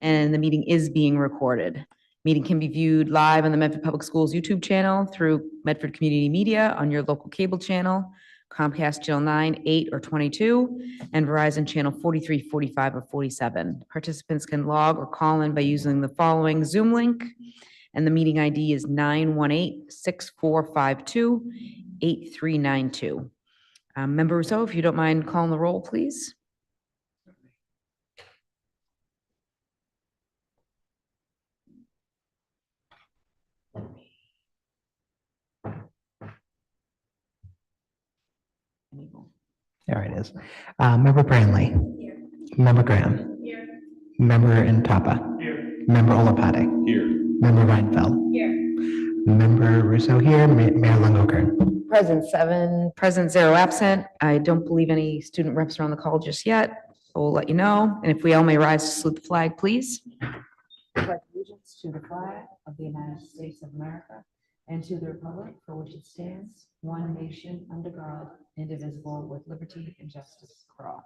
and the meeting is being recorded. Meeting can be viewed live on the Medford Public Schools YouTube channel, through Medford Community Media on your local cable channel, Comcast Channel 9, 8, or 22, and Verizon Channel 43, 45, or 47. Participants can log or call in by using the following Zoom link, and the meeting ID is 918-6452-8392. Member Rousseau, if you don't mind calling the roll, please. There it is. Member Branley. Here. Member Graham. Here. Member Intapa. Here. Member Olapade. Here. Member Reinfeld. Here. Member Russo here. Mayor Longo-Kern. Present 7, present 0 absent. I don't believe any student reps are on the call just yet. We'll let you know. And if we all may rise to salute the flag, please. Pledge allegiance to the flag of the United States of America and to the republic for which it stands, one nation under God, indivisible, with liberty and justice for all.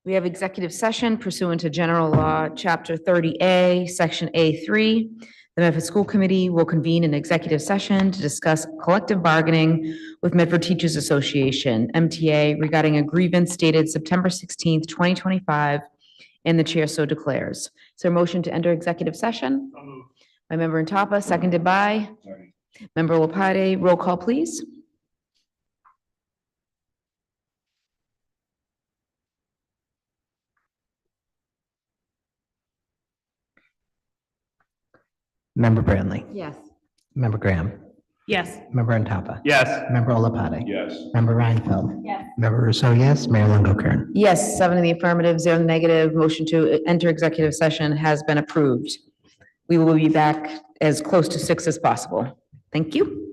We have executive session pursuant to General Law, Chapter 30A, Section A3. The Medford School Committee will convene an executive session to discuss collective bargaining with Medford Teachers Association, MTA, regarding a grievance dated September 16th, 2025, and the chair so declares. Is there a motion to enter executive session? By Member Intapa, seconded by Member Olapade. Roll call, please. Member Branley. Yes. Member Graham. Yes. Member Intapa. Yes. Member Olapade. Yes. Member Reinfeld. Yes. Member Rousseau, yes. Mayor Longo-Kern. Yes, 7 in the affirmative, 0 in the negative. Motion to enter executive session has been approved. We will be back as close to 6 as possible. Thank you.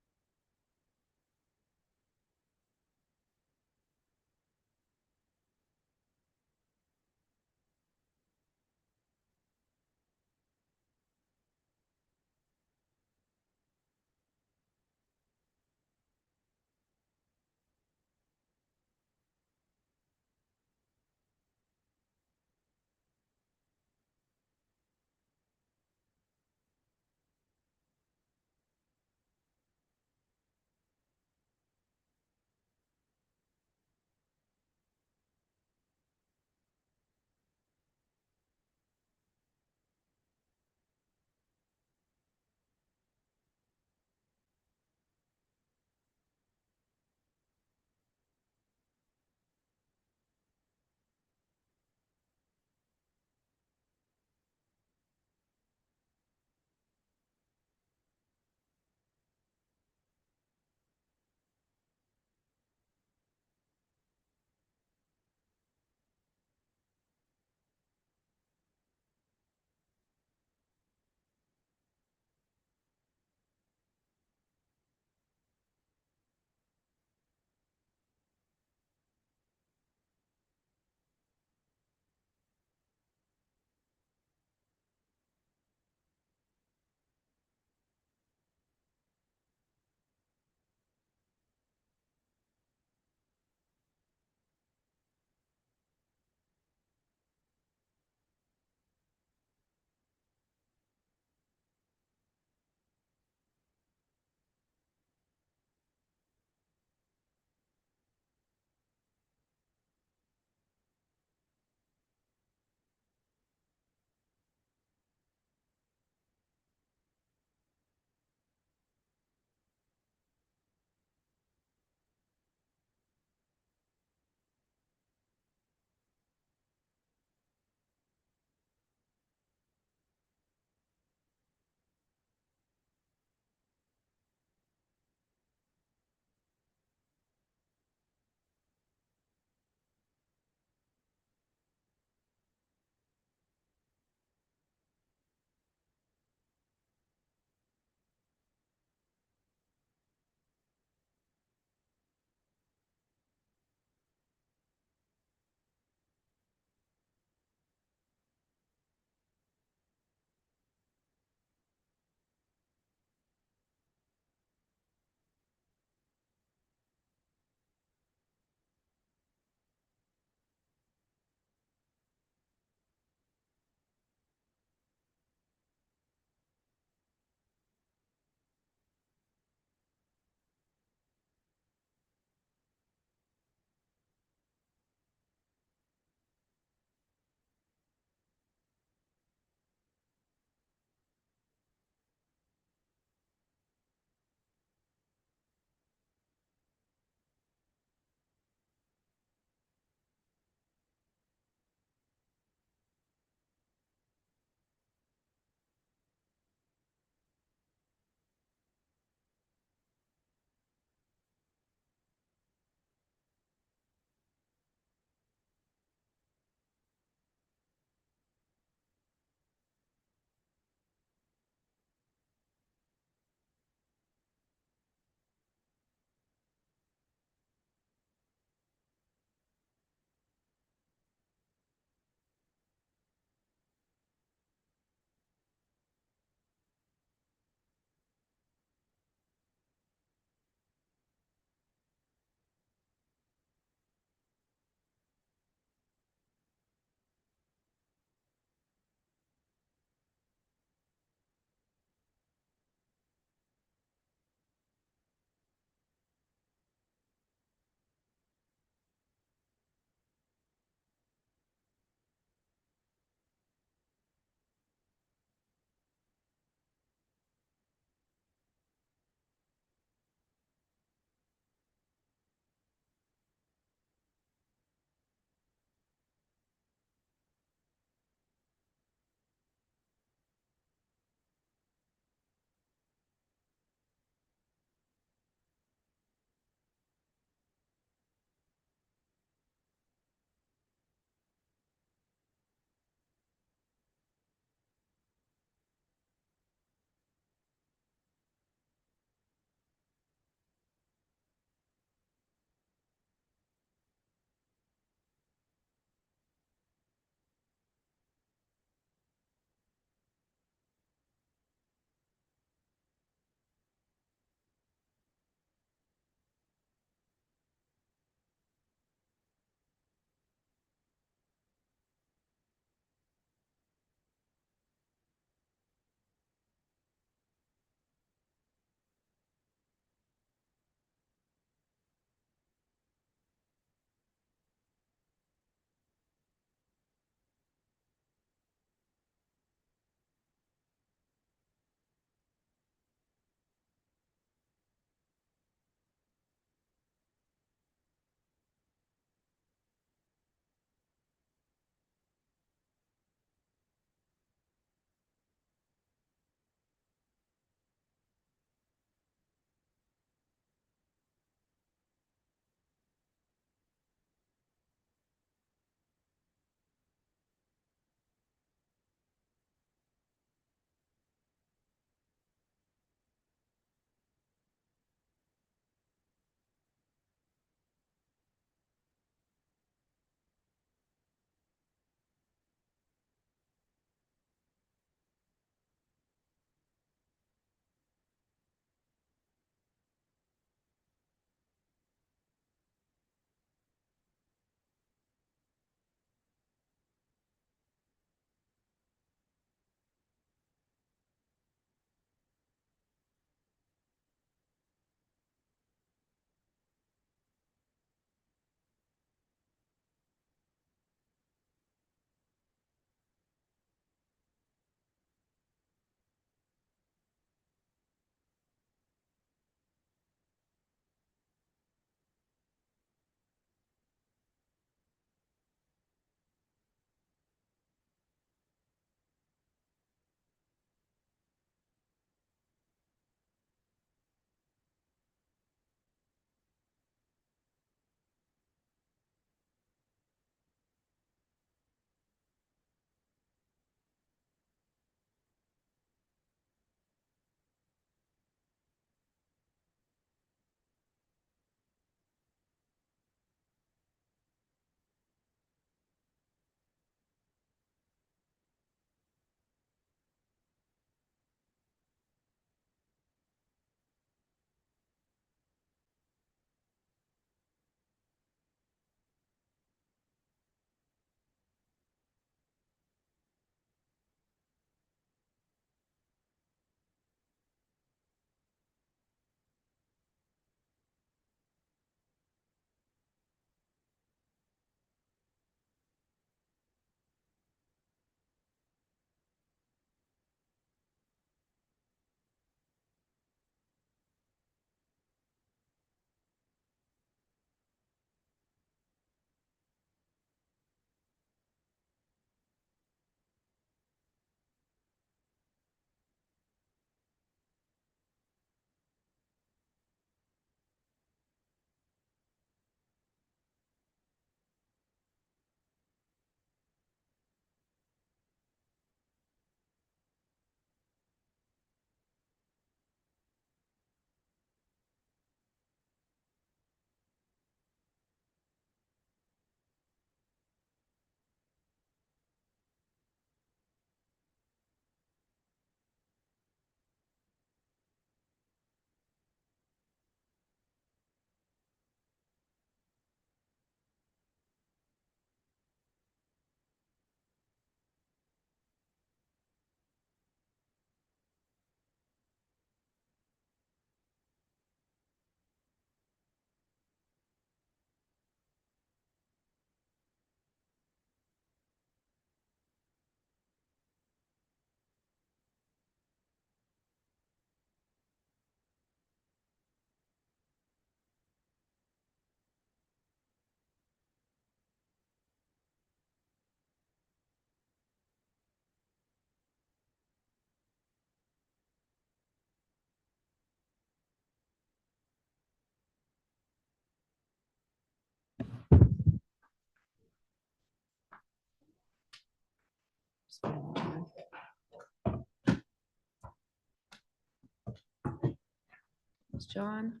Thanks, John.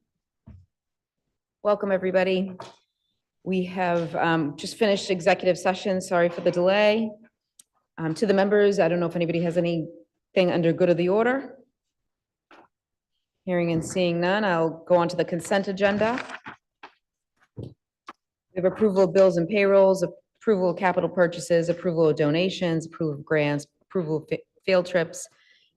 Welcome, everybody. We have just finished executive session. Sorry for the delay. To the members, I don't know if anybody has anything under good of the order. Hearing and seeing none, I'll go on to the consent agenda. We have approval of bills and payrolls, approval of capital purchases, approval of donations, approval of grants, approval of field trips,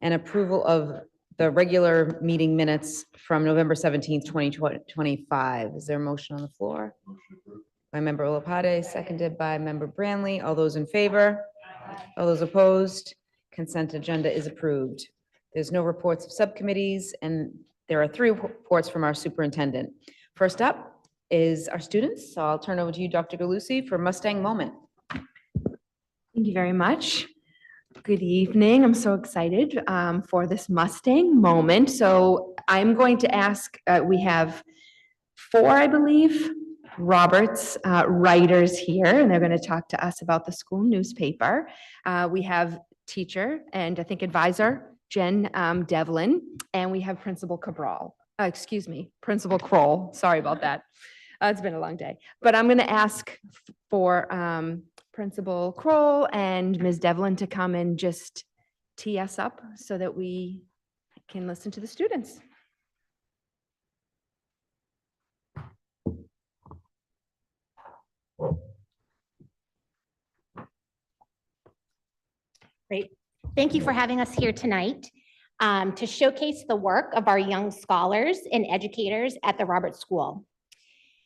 and approval of the regular meeting minutes from November 17th, 2025. Is there a motion on the floor? By member Olapade, seconded by member Branley. All those in favor? All those opposed? Consent agenda is approved. There's no reports of subcommittees, and there are 3 reports from our superintendent. First up is our students. So I'll turn over to you, Dr. Galusi, for Mustang Moment. Thank you very much. Good evening. I'm so excited for this Mustang moment. So I'm going to ask, we have 4, I believe, Roberts writers here, and they're going to talk to us about the school newspaper. We have teacher and I think advisor Jen Devlin, and we have Principal Cabral. Principal Kroll. Sorry about that. It's been a long day, but I'm going to ask for Principal Kroll and Ms. Devlin to come and just tee us up so that we can listen to the students. Great. Thank you for having us here tonight to showcase the work of our young scholars and educators at the Roberts School.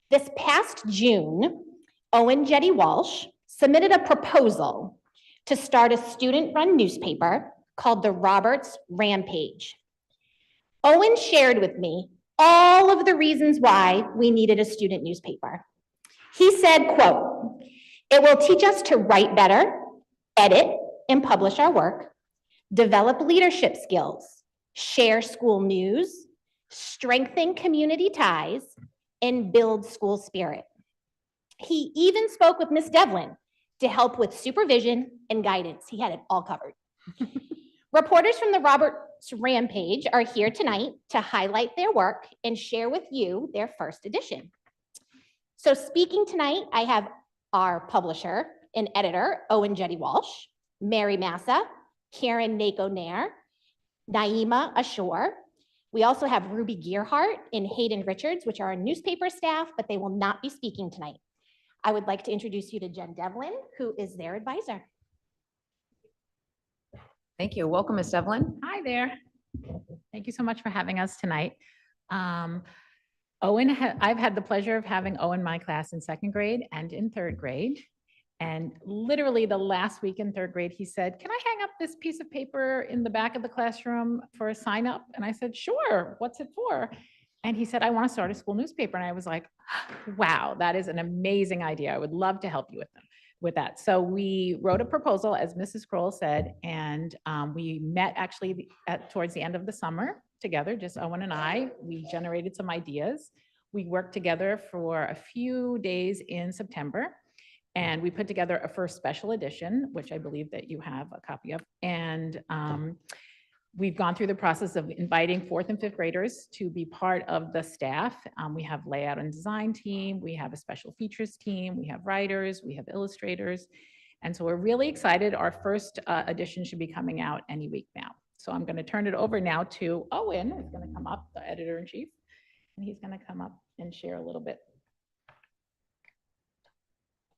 This past June, Owen Jetty Walsh submitted a proposal to start a student-run newspaper called the Roberts Rampage. Owen shared with me all of the reasons why we needed a student newspaper. He said, quote, "It will teach us to write better, edit, and publish our work, develop leadership skills, share school news, strengthen community ties, and build school spirit." He even spoke with Ms. Devlin to help with supervision and guidance. He had it all covered. Reporters from the Roberts Rampage are here tonight to highlight their work and share with you their first edition. So speaking tonight, I have our publisher and editor, Owen Jetty Walsh, Mary Massa, Karen Nako Nair, Naima Ashore. We also have Ruby Gearhart and Hayden Richards, which are our newspaper staff, but they will not be speaking tonight. I would like to introduce you to Jen Devlin, who is their advisor. Thank you. Welcome, Ms. Devlin. Hi there. Thank you so much for having us tonight. I've had the pleasure of having Owen in my class in 2nd grade and in 3rd grade. And literally the last week in 3rd grade, he said, "Can I hang up this piece of paper in the back of the classroom for a sign up?" And I said, "Sure, what's it for?" And he said, "I want to start a school newspaper." And I was like, wow, that is an amazing idea. I would love to help you with that. So we wrote a proposal, as Mrs. Kroll said, and we met actually towards the end of the summer together, just Owen and I. We generated some ideas. We worked together for a few days in September, and we put together a first special edition, which I believe that you have a copy of. And we've gone through the process of inviting 4th and 5th graders to be part of the staff. We have layout and design team, we have a special features team, we have writers, we have illustrators. And so we're really excited. Our first edition should be coming out any week now. So I'm going to turn it over now to Owen, who's going to come up, the editor-in-chief, and he's going to come up and share a little bit.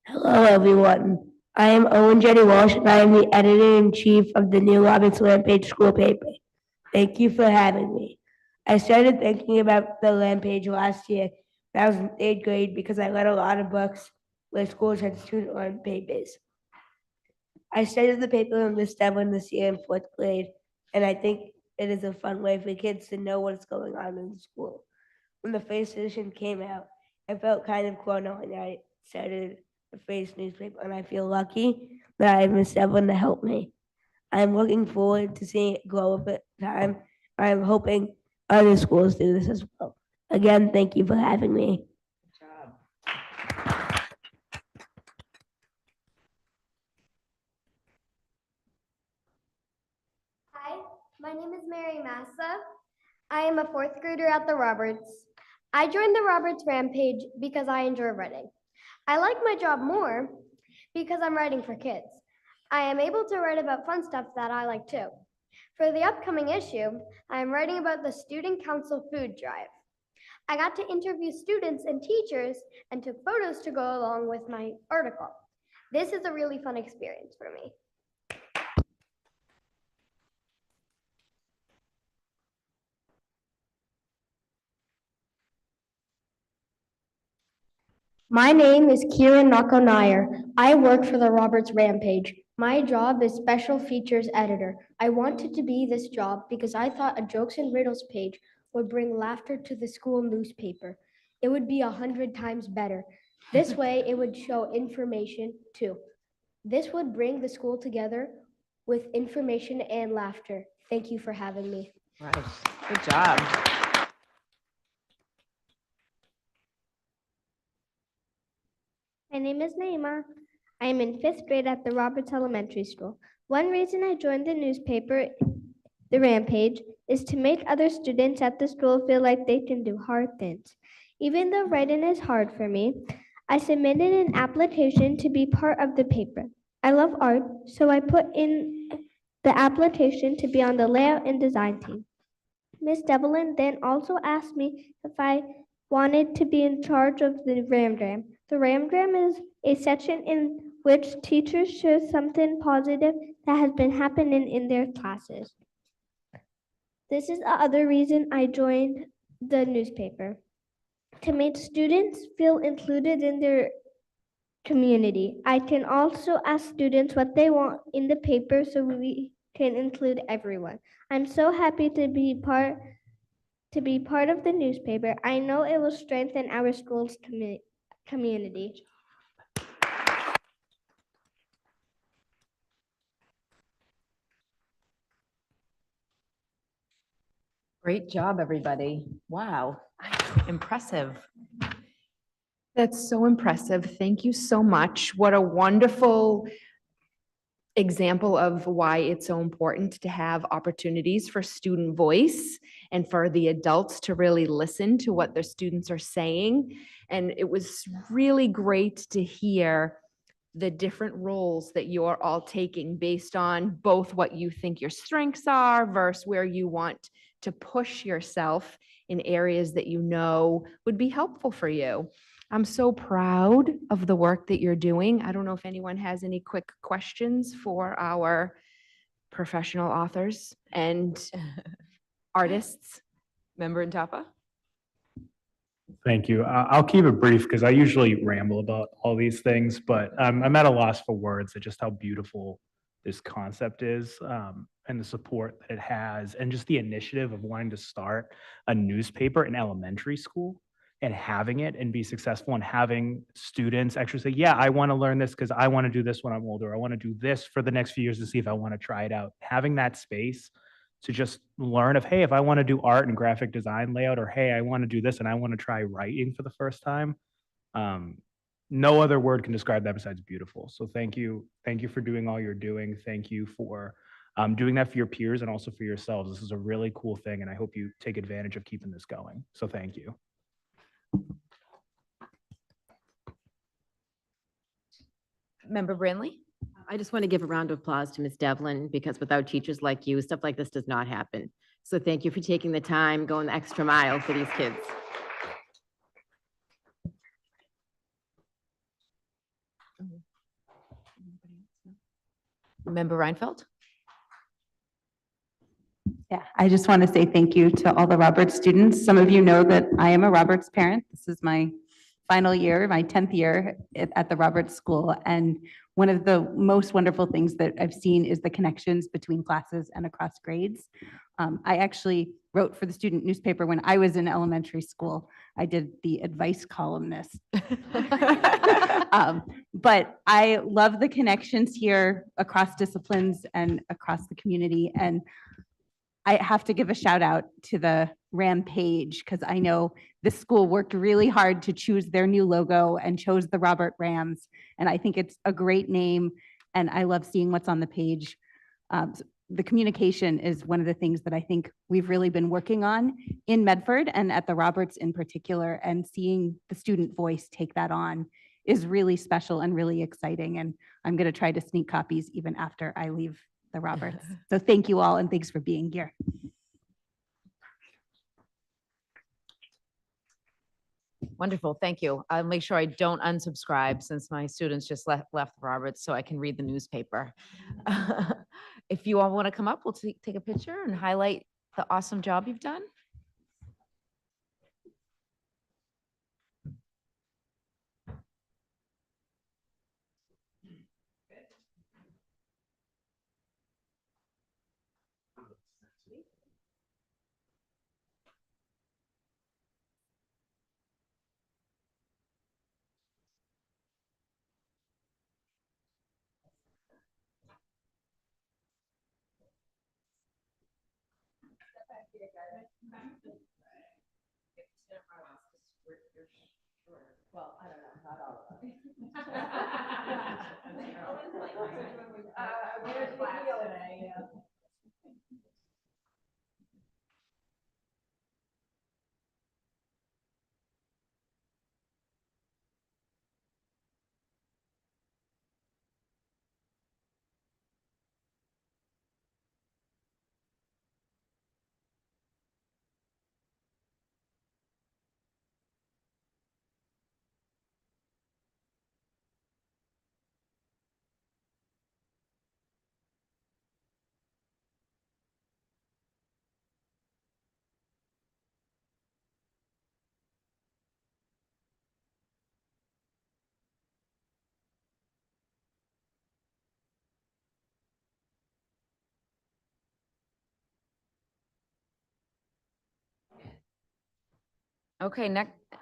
Hello, everyone. I am Owen Jetty Walsh, and I am the editor-in-chief of the new Roberts Rampage school paper. Thank you for having me. I started thinking about the Rampage last year when I was in 8th grade because I read a lot of books where schools had student-run papers. I started the paper with Miss Devlin this year in 4th grade, and I think it is a fun way for kids to know what's going on in the school. When the first edition came out, I felt kind of cool knowing I started the first newspaper, and I feel lucky that I have Miss Devlin to help me. I'm looking forward to seeing it grow over time. I'm hoping other schools do this as well. Again, thank you for having me. Good job. My name is Mary Massa. I am a fourth grader at the Roberts. I joined the Roberts Rampage because I enjoy writing. I like my job more because I'm writing for kids. I am able to write about fun stuff that I like too. For the upcoming issue, I am writing about the Student Council food drive. I got to interview students and teachers and took photos to go along with my article. This is a really fun experience for me. My name is Kieran Nakonayar. I work for the Roberts Rampage. My job is Special Features Editor. I wanted to be this job because I thought a jokes and riddles page would bring laughter to the school newspaper. It would be 100 times better. This way, it would show information too. This would bring the school together with information and laughter. Thank you for having me. Right. Good job. My name is Naima. I am in 5th grade at the Roberts Elementary School. One reason I joined the newspaper, The Rampage, is to make other students at the school feel like they can do hard things. Even though writing is hard for me, I submitted an application to be part of the paper. I love art, so I put in the application to be on the layout and design team. Miss Devlin then also asked me if I wanted to be in charge of the Ramgram. The Ramgram is a section in which teachers share something positive that has been happening in their classes. This is the other reason I joined the newspaper, to make students feel included in their community. I can also ask students what they want in the paper so we can include everyone. I'm so happy to be part of the newspaper. I know it will strengthen our school's community. Great job, everybody. Wow. Impressive. That's so impressive. Thank you so much. What a wonderful example of why it's so important to have opportunities for student voice and for the adults to really listen to what their students are saying. And it was really great to hear the different roles that you're all taking based on both what you think your strengths are versus where you want to push yourself in areas that you know would be helpful for you. I'm so proud of the work that you're doing. I don't know if anyone has any quick questions for our professional authors and artists. Member Intapa? Thank you. I'll keep it brief because I usually ramble about all these things, but I'm at a loss for words at just how beautiful this concept is, and the support that it has, and just the initiative of wanting to start a newspaper in elementary school and having it and be successful, and having students actually say, yeah, I want to learn this because I want to do this when I'm older. I want to do this for the next few years to see if I want to try it out. Having that space to just learn of, hey, if I want to do art and graphic design layout, or hey, I want to do this and I want to try writing for the first time. No other word can describe that besides beautiful. So thank you. Thank you for doing all you're doing. Thank you for doing that for your peers and also for yourselves. This is a really cool thing, and I hope you take advantage of keeping this going. So thank you. Member Branley? I just want to give a round of applause to Ms. Devlin, because without teachers like you, stuff like this does not happen. So thank you for taking the time, going the extra mile for these kids. Member Reinfeld? Yeah, I just want to say thank you to all the Roberts students. Some of you know that I am a Roberts parent. This is my final year, my 10th year at the Roberts School. And one of the most wonderful things that I've seen is the connections between classes and across grades. I actually wrote for the student newspaper when I was in elementary school. I did the advice columnist. But I love the connections here across disciplines and across the community. And I have to give a shout out to the Rampage, because I know this school worked really hard to choose their new logo and chose the Robert Rams. And I think it's a great name, and I love seeing what's on the page. the communication is one of the things that I think we've really been working on in Medford and at the Roberts in particular, and seeing the student voice take that on is really special and really exciting. And I'm going to try to sneak copies even after I leave the Roberts. So thank you all, and thanks for being here. Wonderful, thank you. I'll make sure I don't unsubscribe since my students just left Roberts so I can read the newspaper. If you all want to come up, we'll take a picture and highlight the awesome job you've done. Well, I don't know, not all of them. Okay,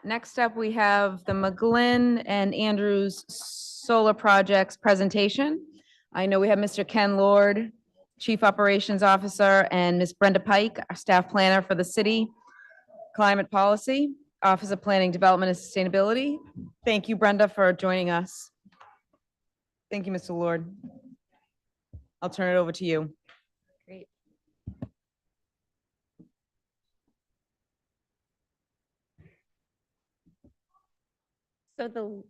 next up, we have the McGlynn and Andrews Solar Projects presentation. I know we have Mr. Ken Lord, Chief Operations Officer, and Ms. Brenda Pike, our Staff Planner for the City Climate Policy, Office of Planning, Development, and Sustainability. Thank you, Brenda, for joining us. Thank you, Mr. Lord. I'll turn it over to you. Great. So the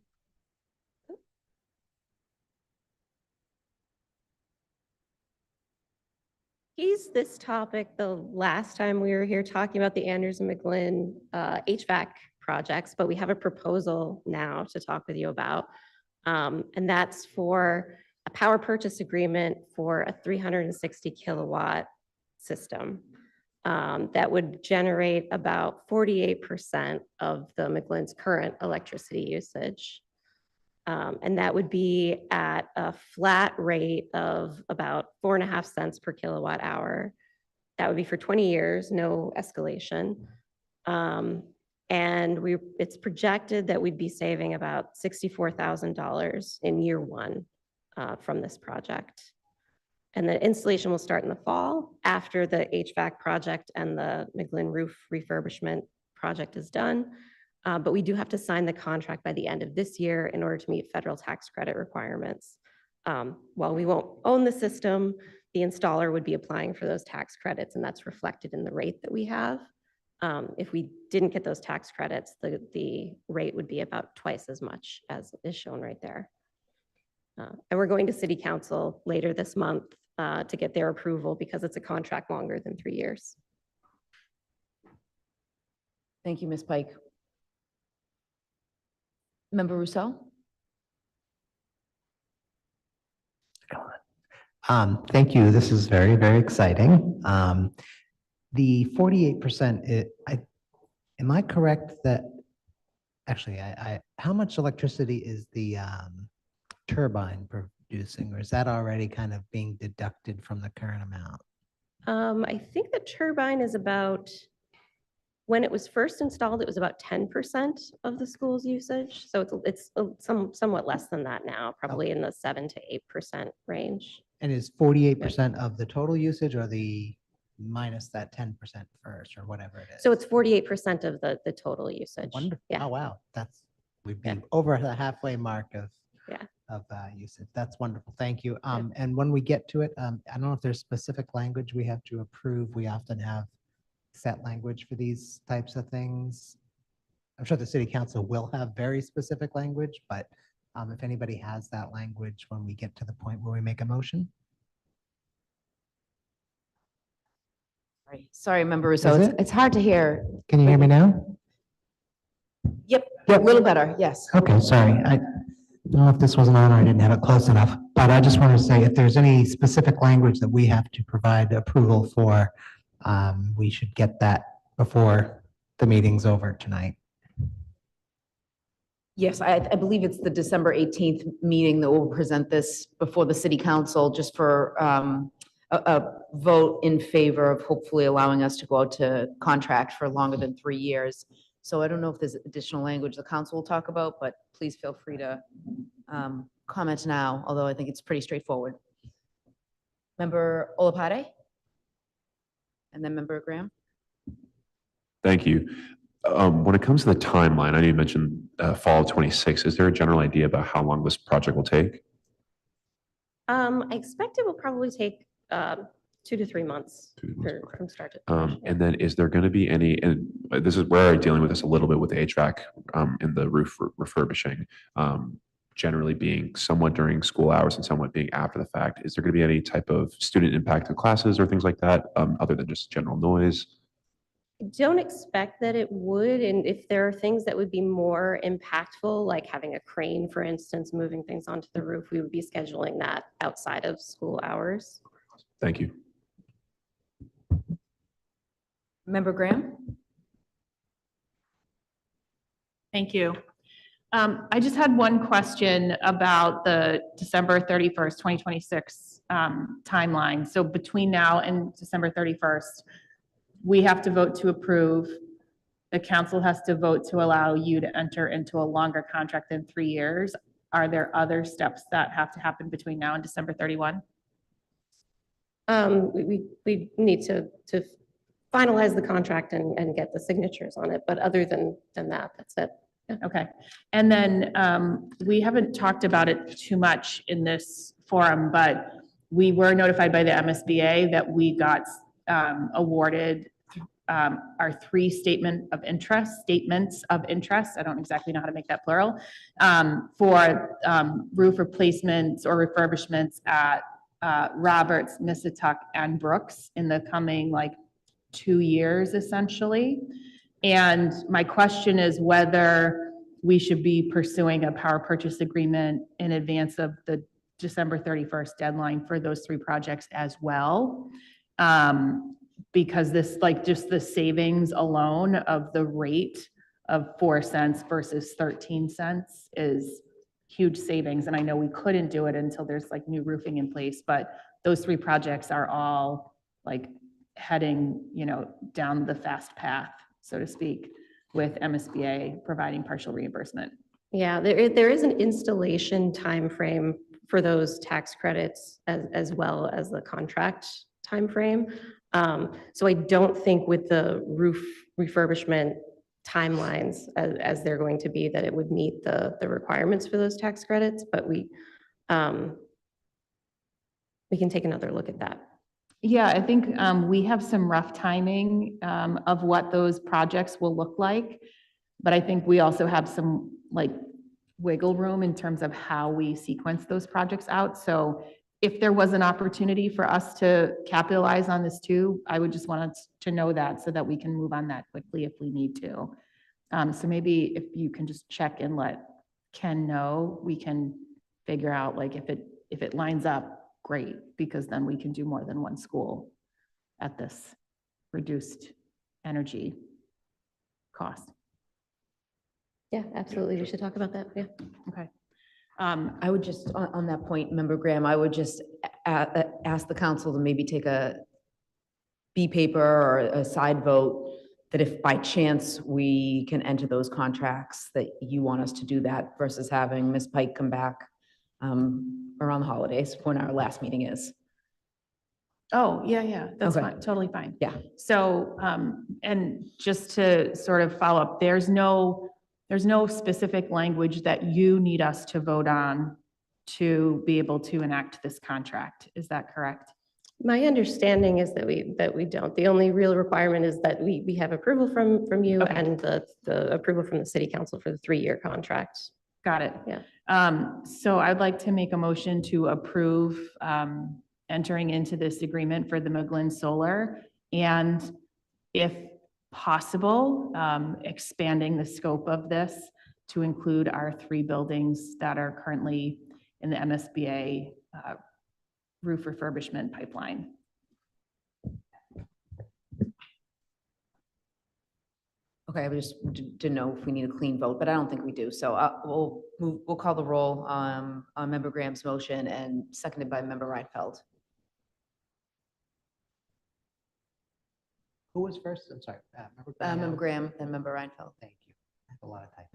teased this topic the last time we were here talking about the Andrews and McGlynn HVAC projects, but we have a proposal now to talk with you about. And that's for a power purchase agreement for a 360 kilowatt system that would generate about 48% of the McGlynn's current electricity usage. And that would be at a flat rate of about 4.5 cents per kilowatt hour. That would be for 20 years, no escalation. And it's projected that we'd be saving about $64,000 in year one from this project. And the installation will start in the fall after the HVAC project and the McGlynn roof refurbishment project is done. But we do have to sign the contract by the end of this year in order to meet federal tax credit requirements. While we won't own the system, the installer would be applying for those tax credits, and that's reflected in the rate that we have. If we didn't get those tax credits, the rate would be about twice as much as is shown right there. And we're going to City Council later this month to get their approval because it's a contract longer than 3 years. Thank you, Ms. Pike. Member Rousseau? Thank you. This is very, very exciting. The 48%, am I correct that, actually, how much electricity is the turbine producing, or is that already kind of being deducted from the current amount? I think the turbine is about, when it was first installed, it was about 10% of the school's usage. So it's somewhat less than that now, probably in the 7 to 8% range. And is 48% of the total usage, or the minus that 10% first, or whatever it is? So it's 48% of the total usage. Wonderful. Yeah. Oh, wow. We've been over the halfway mark of Yeah. of usage. That's wonderful. Thank you. And when we get to it, I don't know if there's specific language we have to approve. We often have set language for these types of things. I'm sure the city council will have very specific language, but if anybody has that language when we get to the point where we make a motion. Sorry, Member Is Rousseau, it? it's hard to hear. Can you hear me now? Yep, a little better, yes. Okay, sorry. I don't know if this wasn't on or I didn't have it close enough, but I just wanted to say if there's any specific language that we have to provide approval for, we should get that before the meeting's over tonight. Yes, I believe it's the December 18th meeting that will present this before the city council, just for a vote in favor of hopefully allowing us to go out to contract for longer than 3 years. So I don't know if there's additional language the council will talk about, but please feel free to comment now, although I think it's pretty straightforward. Member Olapade? And then Member Graham? Thank you. When it comes to the timeline, I know you mentioned fall of 26. Is there a general idea about how long this project will take? I expect it will probably take 2 to 3 months from start to finish. And then is there going to be any, and this is where I'm dealing with this a little bit with HVAC in the roof refurbishing, generally being somewhat during school hours and somewhat being after the fact. Is there going to be any type of student impact to classes or things like that, other than just general noise? Don't expect that it would, and if there are things that would be more impactful, like having a crane, for instance, moving things onto the roof, we would be scheduling that outside of school hours. Thank you. Member Graham? Thank you. I just had one question about the December 31st, 2026 timeline. So between now and December 31st, we have to vote to approve. The council has to vote to allow you to enter into a longer contract than 3 years. Are there other steps that have to happen between now and December 31? We need to finalize the contract and get the signatures on it, but other than that, that's it. Yeah. Okay. And then we haven't talked about it too much in this forum, but we were notified by the MSBA that we got awarded our 3 statements of interest. I don't exactly know how to make that plural, for roof replacements or refurbishments at Roberts, Mississauga, and Brooks in the coming 2 years, essentially. And my question is whether we should be pursuing a power purchase agreement in advance of the December 31st deadline for those 3 projects as well. Because this, just the savings alone of the rate of 4 cents versus 13 cents is huge savings. And I know we couldn't do it until there's new roofing in place, but those 3 projects are all heading, down the fast path, so to speak, with MSBA providing partial reimbursement. Yeah, there is an installation timeframe for those tax credits as well as the contract timeframe. So I don't think with the roof refurbishment timelines as they're going to be that it would meet the requirements for those tax credits, but we can take another look at that. Yeah, I think we have some rough timing of what those projects will look like, but I think we also have some wiggle room in terms of how we sequence those projects out. So if there was an opportunity for us to capitalize on this too, I would just want us to know that so that we can move on that quickly if we need to. So maybe if you can just check and let Ken know, we can figure out if it lines up, great, because then we can do more than one school at this reduced energy cost. Yeah, absolutely. We should talk about that. Yeah. Okay. I would just, on that point, Member Graham, I would just ask the council to maybe take a B paper or a side vote that if by chance we can enter those contracts, that you want us to do that versus having Ms. Pike come back around the holidays when our last meeting is. Oh, yeah, that's Okay. fine, totally fine. Yeah. So, and just to sort of follow up, there's no there's no specific language that you need us to vote on to be able to enact this contract. Is that correct? My understanding is that we don't. The only real requirement is that we have approval from you Okay. and the approval from the city council for the 3-year contract. Got it. Yeah. So I'd like to make a motion to approve entering into this agreement for the McGlynn Solar, and if possible, expanding the scope of this to include our 3 buildings that are currently in the MSBA roof refurbishment pipeline. Okay, I just didn't know if we need a clean vote, but I don't think we do. So we'll call the roll on Member Graham's motion and seconded by Member Reinfeld. Who was first? I'm sorry. Member Graham, then Member Reinfeld. Thank you. I have a lot of typing.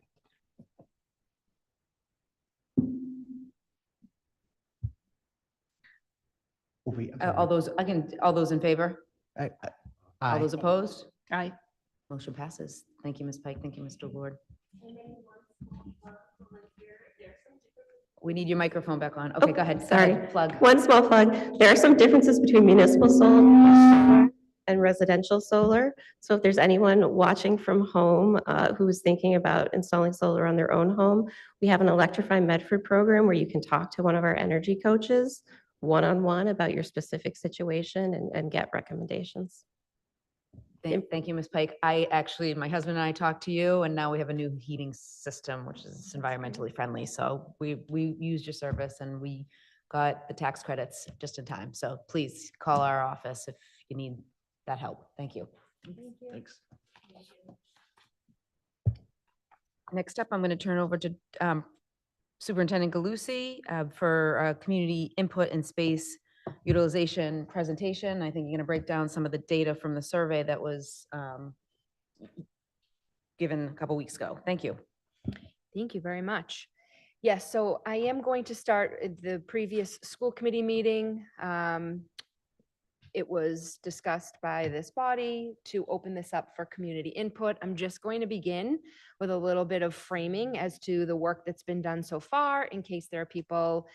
All those in favor? All Aye. those opposed? Aye. Motion passes. Thank you, Ms. Pike. Thank you, Mr. Ward. We need your microphone back on. Okay, go ahead. Go sorry. ahead. Plug. One small plug. There are some differences between municipal solar and residential solar. So if there's anyone watching from home who is thinking about installing solar on their own home, we have an Electrify Medford program where you can talk to one of our energy coaches one-on-one about your specific situation and get recommendations. Thank you, Ms. Pike. My husband and I talked to you, and now we have a new heating system, which is environmentally friendly. So we used your service and we got the tax credits just in time. So please call our office if you need that help. Thank you. Thanks. Next up, I'm going to turn over to Superintendent Galusi for community input and space utilization presentation. I think you're going to break down some of the data from the survey that was given a couple weeks ago. Thank you. Thank you very much. Yes, so I am going to start at the previous school committee meeting. It was discussed by this body to open this up for community input. I'm just going to begin with a little bit of framing as to the work that's been done so far, in case there are people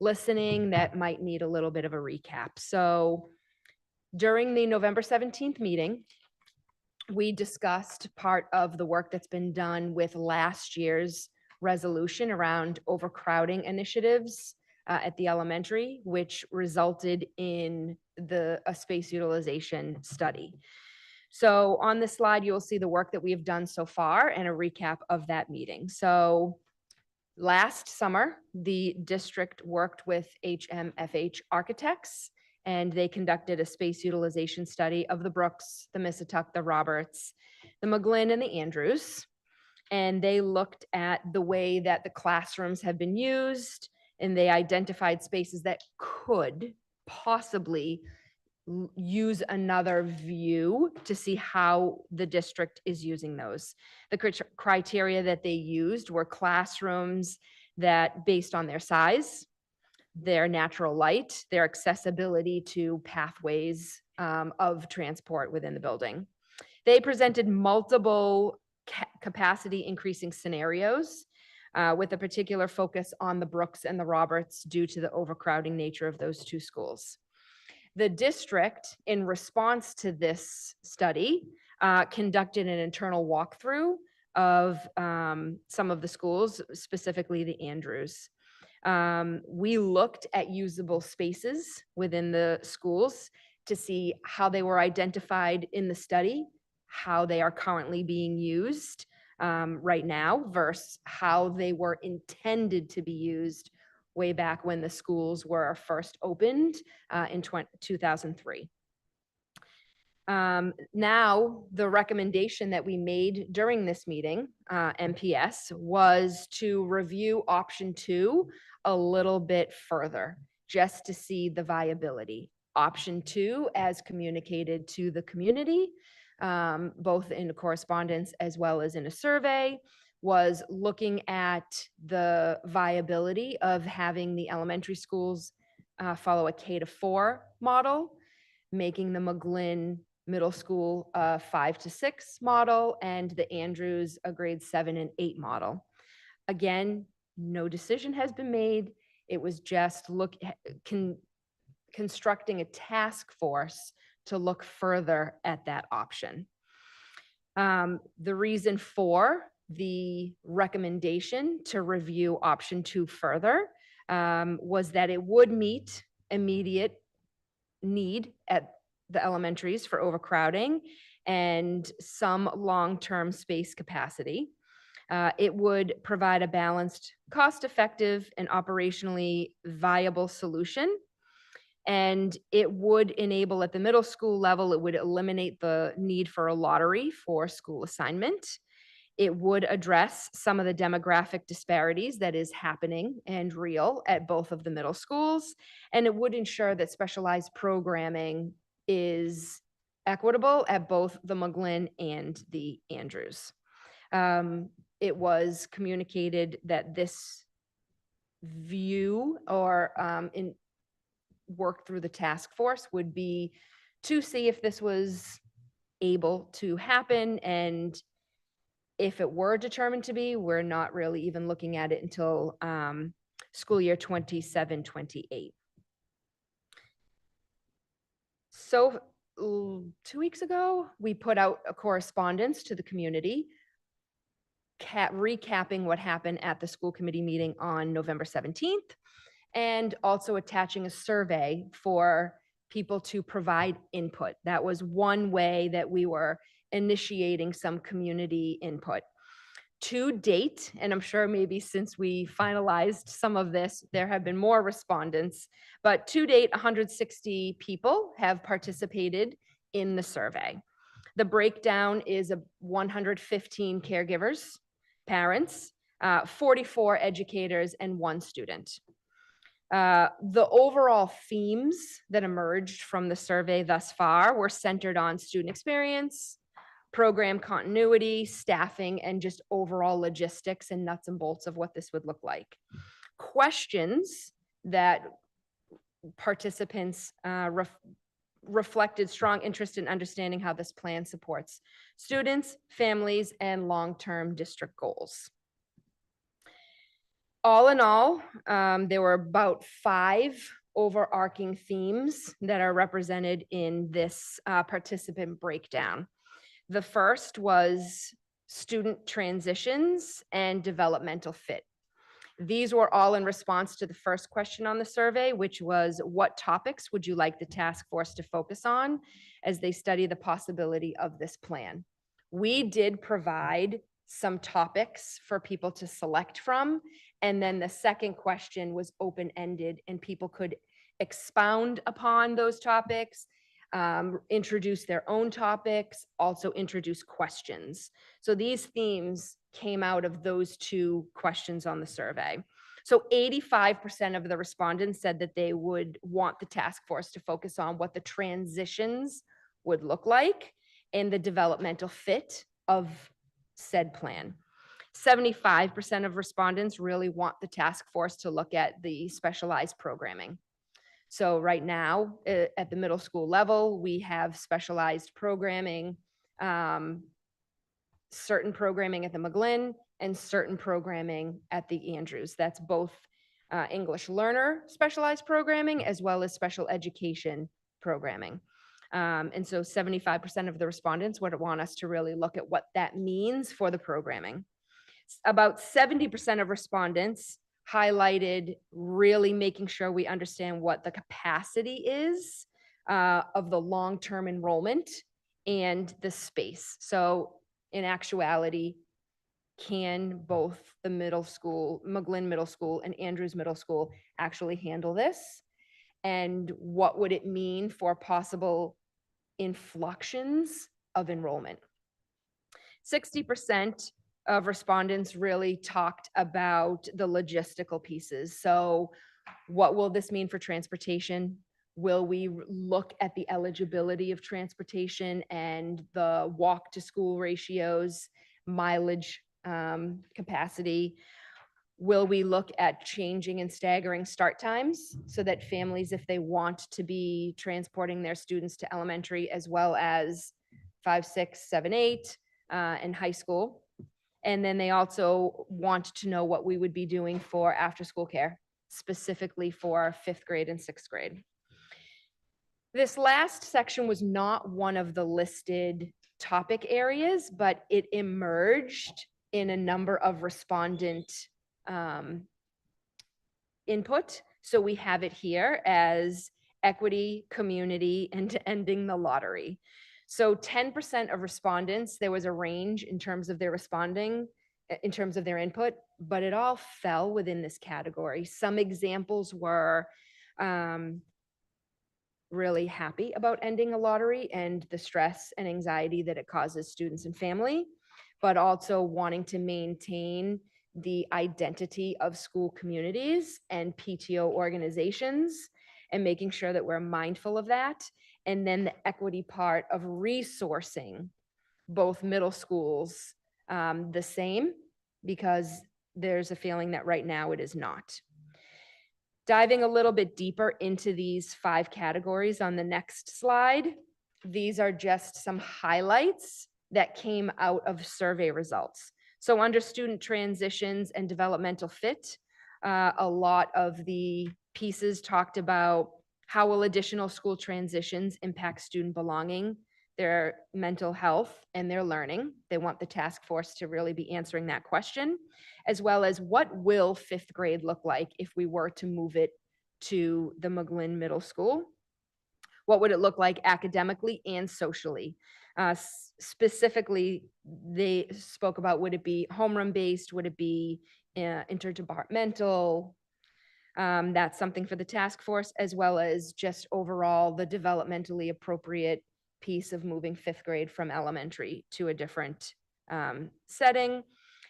listening that might need a little bit of a recap. So during the November 17th meeting, we discussed part of the work that's been done with last year's resolution around overcrowding initiatives at the elementary, which resulted in a space utilization study. So on this slide, you'll see the work that we have done so far and a recap of that meeting. So last summer, the district worked with HMFH architects, and they conducted a space utilization study of the Brooks, the Missatuck, the Roberts, the McGlynn, and the Andrews. And they looked at the way that the classrooms have been used, and they identified spaces that could possibly use another view to see how the district is using those. The criteria that they used were classrooms that, based on their size, their natural light, their accessibility to pathways of transport within the building. They presented multiple capacity increasing scenarios with a particular focus on the Brooks and the Roberts due to the overcrowding nature of those 2 schools. The district, in response to this study, conducted an internal walkthrough of some of the schools, specifically the Andrews. We looked at usable spaces within the schools to see how they were identified in the study, how they are currently being used right now versus how they were intended to be used way back when the schools were first opened in 2003. Now, the recommendation that we made during this meeting, MPS, was to review option 2 a little bit further, just to see the viability. Option 2, as communicated to the community, both in correspondence as well as in a survey, was looking at the viability of having the elementary schools follow a K-4 model, making the McGlynn Middle School, 5 to 6 model, and the Andrews, a grade 7 and 8 model. Again, no decision has been made. It was just constructing a task force to look further at that option. The reason for the recommendation to review option 2 further was that it would meet immediate need at the elementaries for overcrowding and some long-term space capacity. It would provide a balanced, cost-effective, and operationally viable solution. And it would enable at the middle school level, it would eliminate the need for a lottery for school assignment. It would address some of the demographic disparities that is happening and real at both of the middle schools. And it would ensure that specialized programming is equitable at both the McGlynn and the Andrews. It was communicated that this view or work through the task force would be to see if this was able to happen. And if it were determined to be, we're not really even looking at it until school year 27-28. So 2 weeks ago, we put out a correspondence to the community recapping what happened at the school committee meeting on November 17th, and also attaching a survey for people to provide input. That was one way that we were initiating some community input. To date, and I'm sure maybe since we finalized some of this, there have been more respondents, but to date, 160 people have participated in the survey. The breakdown is 115 caregivers, parents, 44 educators, and 1 student. The overall themes that emerged from the survey thus far were centered on student experience, program continuity, staffing, and just overall logistics and nuts and bolts of what this would look like. Questions that participants reflected strong interest in understanding how this plan supports students, families, and long-term district goals. All in all, there were about 5 overarching themes that are represented in this participant breakdown. The first was student transitions and developmental fit. These were all in response to the first question on the survey, which was, what topics would you like the task force to focus on as they study the possibility of this plan? We did provide some topics for people to select from. And then the second question was open-ended and people could expound upon those topics, introduce their own topics, also introduce questions. So these themes came out of those 2 questions on the survey. So 85% of the respondents said that they would want the task force to focus on what the transitions would look like and the developmental fit of said plan. 75% of respondents really want the task force to look at the specialized programming. So right now, at the middle school level, we have specialized programming, certain programming at the McGlynn and certain programming at the Andrews. That's both English learner specialized programming as well as special education programming. And so 75% of the respondents would want us to really look at what that means for the programming. About 70% of respondents highlighted really making sure we understand what the capacity is of the long-term enrollment and the space. So in actuality, can both the middle school, McGlynn Middle School and Andrews Middle School actually handle this? And what would it mean for possible influxions of enrollment? 60% of respondents really talked about the logistical pieces. So what will this mean for transportation? Will we look at the eligibility of transportation and the walk to school ratios, mileage capacity? Will we look at changing and staggering start times so that families, if they want to be transporting their students to elementary as well as 5, 6, 7, 8, and high school? And then they also want to know what we would be doing for after-school care, specifically for 5th grade and 6th grade. This last section was not one of the listed topic areas, but it emerged in a number of respondent input. So we have it here as equity, community, and ending the lottery. So 10% of respondents, there was a range in terms of their responding, in terms of their input, but it all fell within this category. Some examples were really happy about ending a lottery and the stress and anxiety that it causes students and family, but also wanting to maintain the identity of school communities and PTO organizations and making sure that we're mindful of that. And then the equity part of resourcing both middle schools the same, because there's a feeling that right now it is not. Diving a little bit deeper into these 5 categories on the next slide, these are just some highlights that came out of survey results. So under student transitions and developmental fit, a lot of the pieces talked about how will additional school transitions impact student belonging, their mental health, and their learning. They want the task force to really be answering that question, as well as what will 5th grade look like if we were to move it to the McGlynn Middle School? What would it look like academically and socially? Specifically, they spoke about, would it be homeroom based? Would it be interdepartmental? That's something for the task force, as well as just overall the developmentally appropriate piece of moving 5th grade from elementary to a different setting.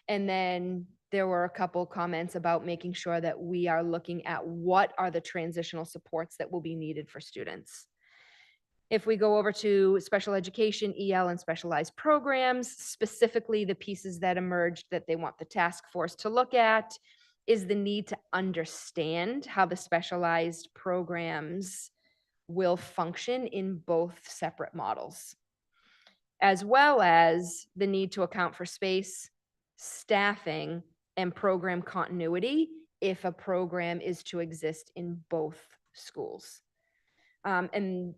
And then there were a couple comments about making sure that we are looking at what are the transitional supports that will be needed for students. If we go over to special education, EL, and specialized programs, specifically the pieces that emerged that they want the task force to look at is the need to understand how the specialized programs will function in both separate models, as well as the need to account for space, staffing, and program continuity if a program is to exist in both schools. And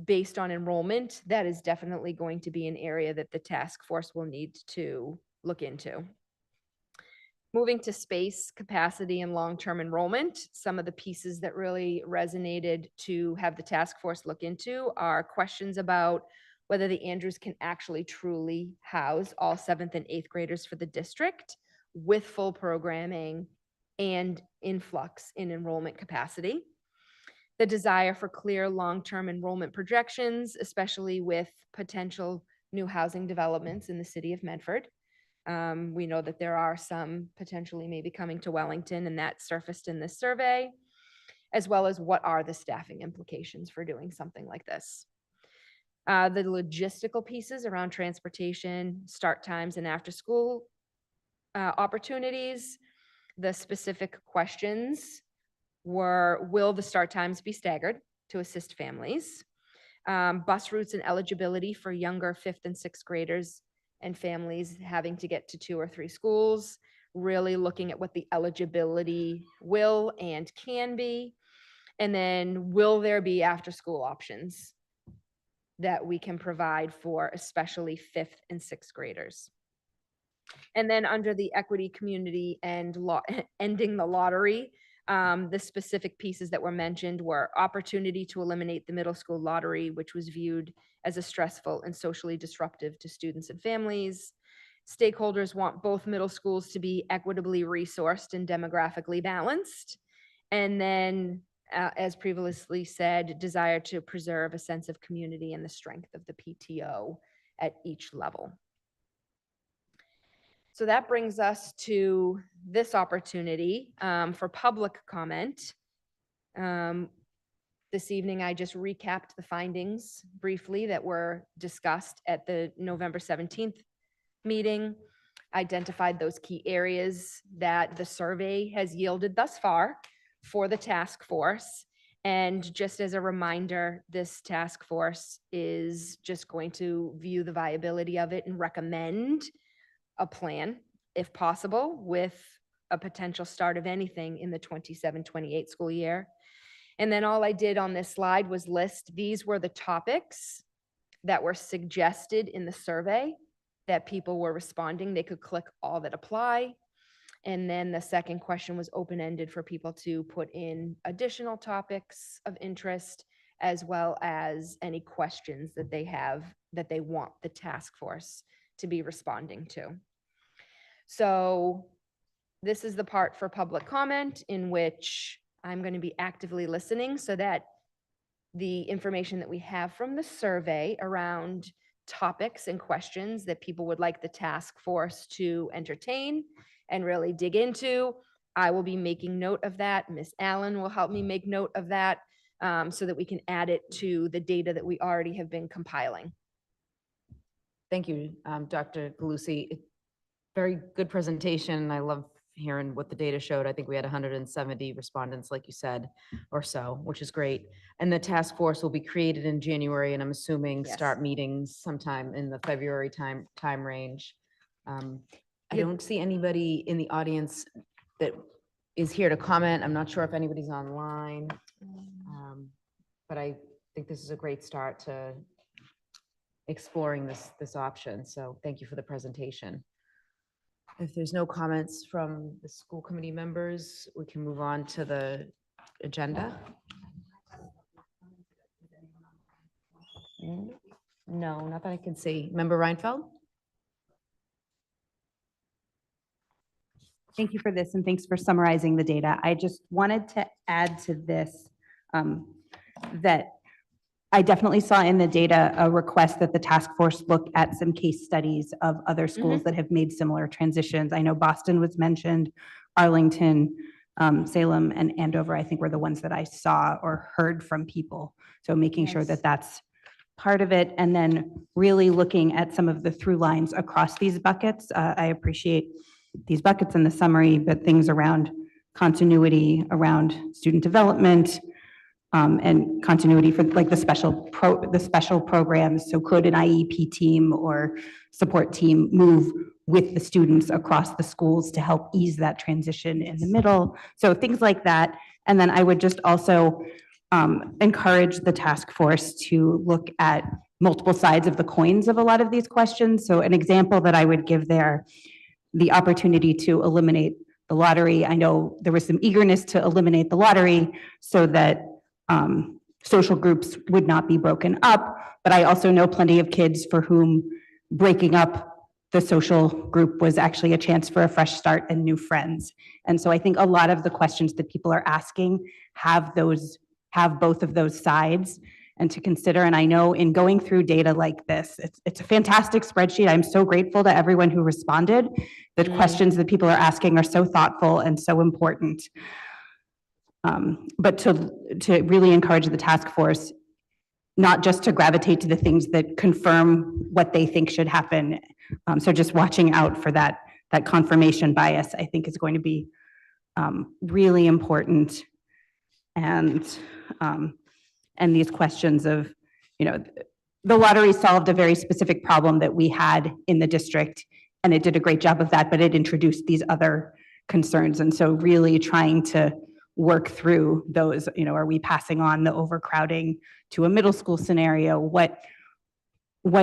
based on enrollment, that is definitely going to be an area that the task force will need to look into. Moving to space, capacity, and long-term enrollment, some of the pieces that really resonated to have the task force look into are questions about whether the Andrews can actually truly house all 7th and 8th graders for the district with full programming and influx in enrollment capacity. The desire for clear long-term enrollment projections, especially with potential new housing developments in the city of Medford. We know that there are some potentially maybe coming to Wellington, and that surfaced in this survey, as well as what are the staffing implications for doing something like this. The logistical pieces around transportation, start times, and after-school opportunities. The specific questions were, will the start times be staggered to assist families? Bus routes and eligibility for younger 5th and 6th graders and families having to get to 2 or 3 schools, really looking at what the eligibility will and can be. And then will there be after-school options that we can provide for especially 5th and 6th graders? And then under the equity, community, and ending the lottery, the specific pieces that were mentioned were opportunity to eliminate the middle school lottery, which was viewed as a stressful and socially disruptive to students and families. Stakeholders want both middle schools to be equitably resourced and demographically balanced. And then, as previously said, desire to preserve a sense of community and the strength of the PTO at each level. So that brings us to this opportunity for public comment. This evening, I just recapped the findings briefly that were discussed at the November 17th meeting. identified those key areas that the survey has yielded thus far for the task force. And just as a reminder, this task force is just going to view the viability of it and recommend a plan, if possible, with a potential start of anything in the 27-28 school year. And then all I did on this slide was list, these were the topics that were suggested in the survey that people were responding. They could click all that apply. And then the second question was open-ended for people to put in additional topics of interest, as well as any questions that they have that they want the task force to be responding to. So this is the part for public comment in which I'm going to be actively listening so that the information that we have from the survey around topics and questions that people would like the task force to entertain and really dig into, I will be making note of that. Ms. Allen will help me make note of that so that we can add it to the data that we already have been compiling. Thank you, Dr. Galusi. Very good presentation. I love hearing what the data showed. I think we had 170 respondents, like you said, or so, which is great. And the task force will be created in January, and I'm assuming Yes. start meetings sometime in the February time range. I Yeah. don't see anybody in the audience that is here to comment. I'm not sure if anybody's online, but I think this is a great start to exploring this option. So thank you for the presentation. If there's no comments from the school committee members, we can move on to the agenda. No, not that I can see. Member Reinfeld? Thank you for this, and thanks for summarizing the data. I just wanted to add to this that I definitely saw in the data a request that the task force look at some case studies of other schools that have made similar transitions. I know Boston was mentioned, Arlington, Salem, and Andover, I think were the ones that I saw or heard from people. So making sure that that's part of it, and then really looking at some of the through lines across these buckets. I appreciate these buckets in the summary, but things around continuity, around student development, and continuity for like the special programs. So could an IEP team or support team move with the students across the schools to help ease that transition in the middle? So things like that. And then I would just also encourage the task force to look at multiple sides of the coins of a lot of these questions. So an example that I would give there, the opportunity to eliminate the lottery. I know there was some eagerness to eliminate the lottery so that social groups would not be broken up, but I also know plenty of kids for whom breaking up the social group was actually a chance for a fresh start and new friends. And so I think a lot of the questions that people are asking have both of those sides and to consider. And I know in going through data like this, it's a fantastic spreadsheet. I'm so grateful to everyone who responded. The questions that people are asking are so thoughtful and so important. But to really encourage the task force, not just to gravitate to the things that confirm what they think should happen. So just watching out for that confirmation bias, I think is going to be really important. And these questions of, the lottery solved a very specific problem that we had in the district, and it did a great job of that, but it introduced these other concerns. And so really trying to work through those, are we passing on the overcrowding to a middle school scenario? What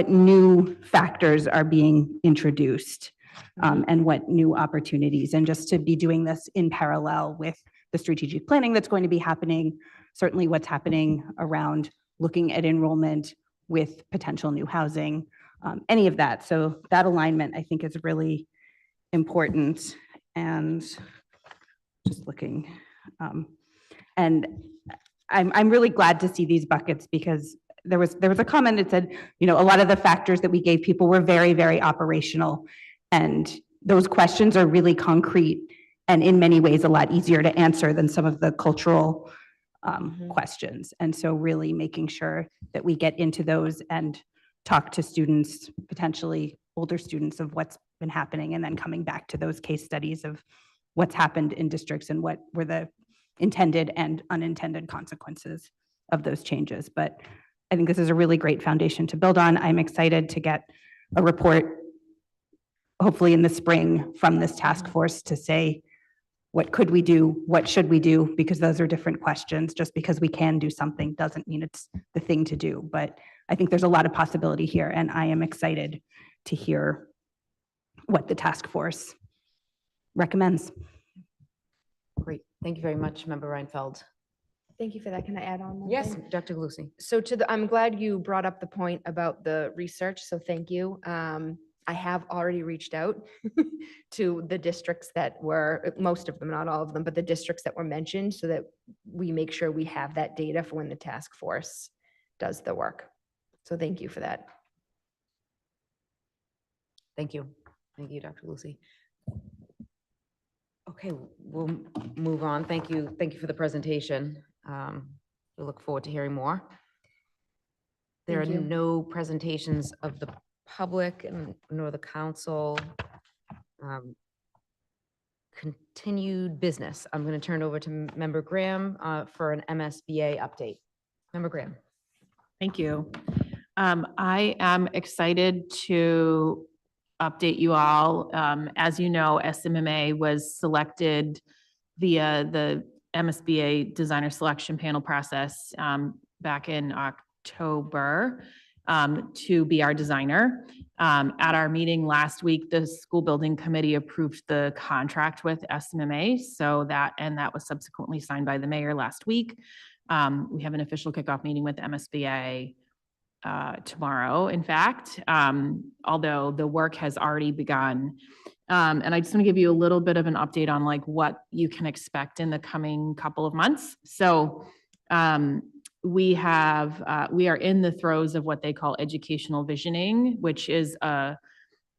new factors are being introduced, and what new opportunities? And just to be doing this in parallel with the strategic planning that's going to be happening, certainly what's happening around looking at enrollment with potential new housing, any of that. So that alignment, I think, is really important. And just looking, and I'm really glad to see these buckets, because there was a comment that said, a lot of the factors that we gave people were very, very operational. And those questions are really concrete and in many ways a lot easier to answer than some of the cultural questions. And so really making sure that we get into those and talk to students, potentially older students, of what's been happening and then coming back to those case studies of what's happened in districts and what were the intended and unintended consequences of those changes. But I think this is a really great foundation to build on. I'm excited to get a report, hopefully in the spring, from this task force to say, what could we do? What should we do? Because those are different questions. Just because we can do something doesn't mean it's the thing to do. But I think there's a lot of possibility here, and I am excited to hear what the task force recommends. Great. Thank you very much, Member Reinfeld. Thank you for that. Can I add on? one Yes, thing? Dr. Lucy. So I'm glad you brought up the point about the research, so thank you. I have already reached out to the districts that were, most of them, not all of them, but the districts that were mentioned so that we make sure we have that data for when the task force does the work. So thank you for that. Thank you. Thank you, Dr. Lucy. Okay, we'll move on. Thank you. Thank you for the presentation. We look forward to hearing more. There are Thank you. no presentations of the public and nor the council. Continued business. I'm going to turn over to Member Graham for an MSBA update. Member Graham. Thank you. I am excited to update you all. As you know, SMMA was selected via the MSBA designer selection panel process back in October to be our designer. At our meeting last week, the school building committee approved the contract with SMMA. So that was subsequently signed by the mayor last week. We have an official kickoff meeting with MSBA tomorrow, in fact, although the work has already begun. And I just want to give you a little bit of an update on like what you can expect in the coming couple of months. So we are in the throes of what they call educational visioning, which is a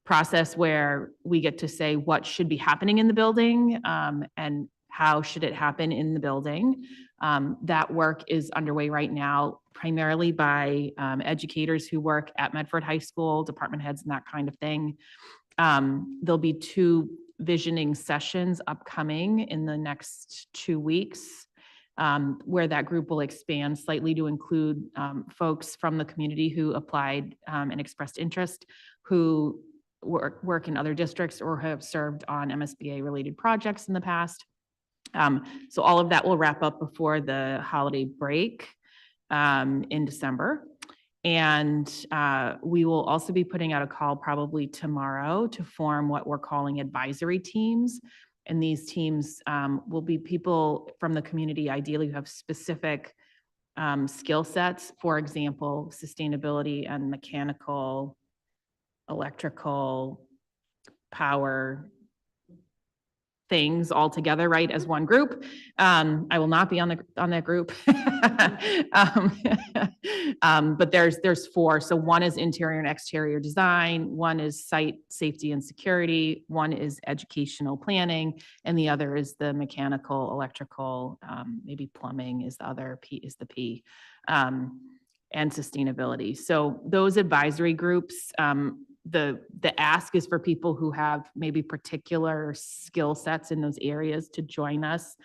process where we get to say what should be happening in the building and how should it happen in the building. That work is underway right now, primarily by educators who work at Medford High School, department heads and that kind of thing. There'll be 2 visioning sessions upcoming in the next 2 weeks, where that group will expand slightly to include folks from the community who applied and expressed interest, who work in other districts or have served on MSBA related projects in the past. So all of that will wrap up before the holiday break in December. And we will also be putting out a call probably tomorrow to form what we're calling advisory teams. And these teams will be people from the community, ideally who have specific skill sets, for example, sustainability and mechanical, electrical, power, things all together, right, as one group. I will not be on that group. But there's 4. So one is interior and exterior design, one is site safety and security, one is educational planning, and the other is the mechanical, electrical, maybe plumbing is the other P, and sustainability. So those advisory groups, the ask is for people who have maybe particular skill sets in those areas to join us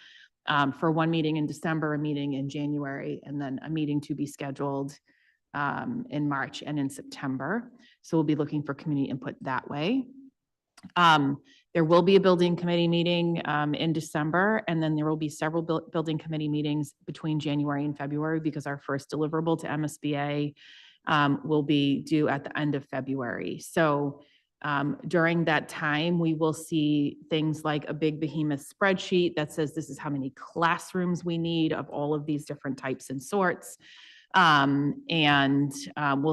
for one meeting in December, a meeting in January, and then a meeting to be scheduled in March and in September. So we'll be looking for community input that way. There will be a building committee meeting in December, and then there will be several building committee meetings between January and February because our first deliverable to MSBA will be due at the end of February. So during that time, we will see things like a big behemoth spreadsheet that says this is how many classrooms we need of all of these different types and sorts. We'll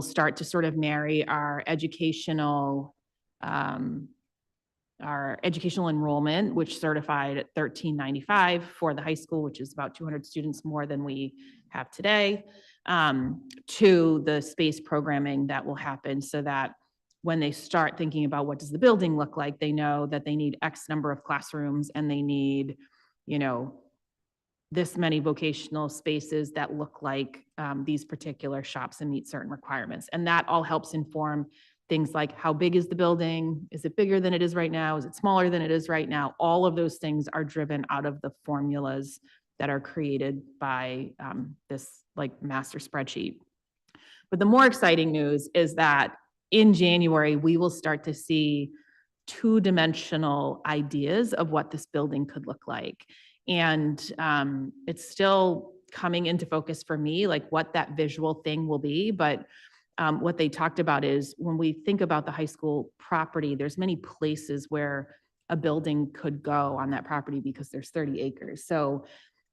start to sort of marry our educational enrollment, which certified at $13.95 for the high school, which is about 200 students more than we have today, to the space programming that will happen so that when they start thinking about what does the building look like, they know that they need X number of classrooms and they need, this many vocational spaces that look like these particular shops and meet certain requirements. And that all helps inform things like how big is the building? Is it bigger than it is right now? Is it smaller than it is right now? All of those things are driven out of the formulas that are created by this like master spreadsheet. But the more exciting news is that in January, we will start to see two-dimensional ideas of what this building could look like. And it's still coming into focus for me, like what that visual thing will be. But what they talked about is when we think about the high school property, there's many places where a building could go on that property because there's 30 acres. So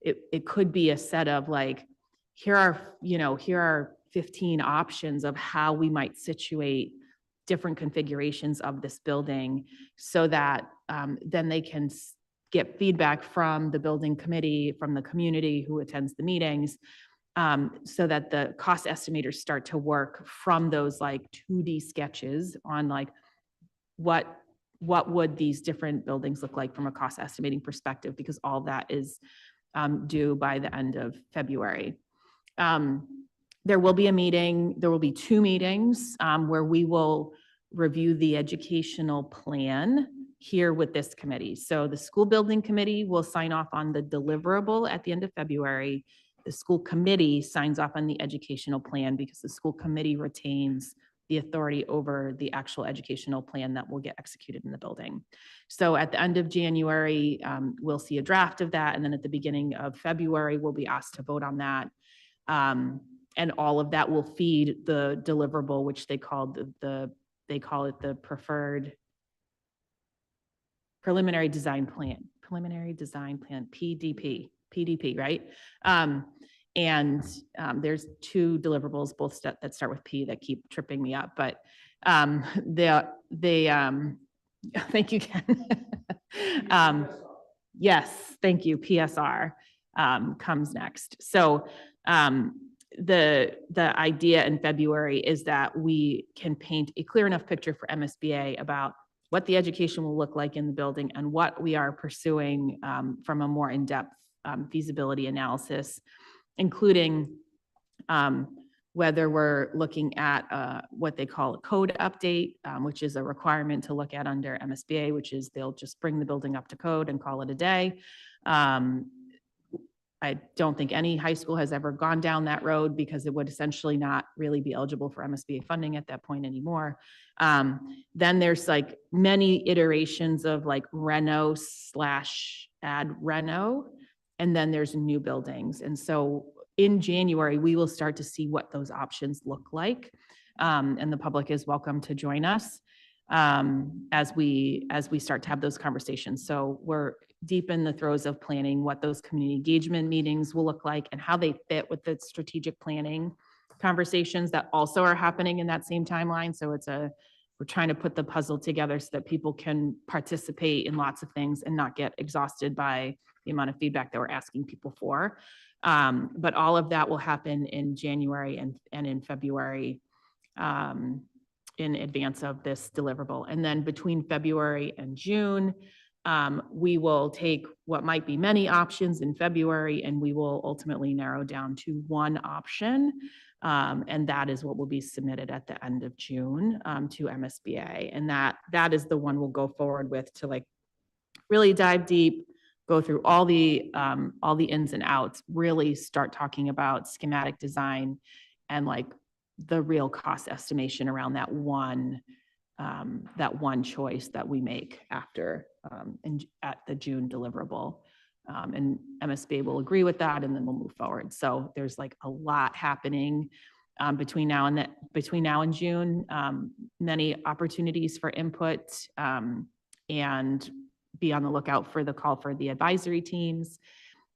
it could be a set of like, here are 15 options of how we might situate different configurations of this building so that then they can get feedback from the building committee, from the community who attends the meetings, so that the cost estimators start to work from those like 2D sketches on like what would these different buildings look like from a cost estimating perspective, because all that is due by the end of February. There will be a meeting, there will be 2 meetings where we will review the educational plan here with this committee. So the school building committee will sign off on the deliverable at the end of February. The school committee signs off on the educational plan because the school committee retains the authority over the actual educational plan that will get executed in the building. So at the end of January, we'll see a draft of that. And then at the beginning of February, we'll be asked to vote on that. And all of that will feed the deliverable, which they call they call it the preferred preliminary design plan, PDP, right? There's 2 deliverables, both that start with P, that keep tripping me up, but thank you, Ken. Yes, thank you, PSR comes next. So the idea in February is that we can paint a clear enough picture for MSBA about what the education will look like in the building and what we are pursuing from a more in-depth feasibility analysis, including whether we're looking at what they call a code update, which is a requirement to look at under MSBA, which is they'll just bring the building up to code and call it a day. I don't think any high school has ever gone down that road because it would essentially not really be eligible for MSBA funding at that point anymore. Then there's like many iterations of like reno / add reno, and then there's new buildings. And so in January, we will start to see what those options look like. And the public is welcome to join us as we start to have those conversations. So we're deep in the throes of planning what those community engagement meetings will look like and how they fit with the strategic planning conversations that also are happening in that same timeline. So we're trying to put the puzzle together so that people can participate in lots of things and not get exhausted by the amount of feedback that we're asking people for. But all of that will happen in January and in February in advance of this deliverable. And then between February and June, we will take what might be many options in February, and we will ultimately narrow down to one option. And that is what will be submitted at the end of June to MSBA. And that is the one we'll go forward with to like really dive deep, go through all the ins and outs, really start talking about schematic design and like the real cost estimation around that one choice that we make after at the June deliverable. And MSBA will agree with that, and then we'll move forward. So there's like a lot happening between now and June, many opportunities for input, and be on the lookout for the call for the advisory teams.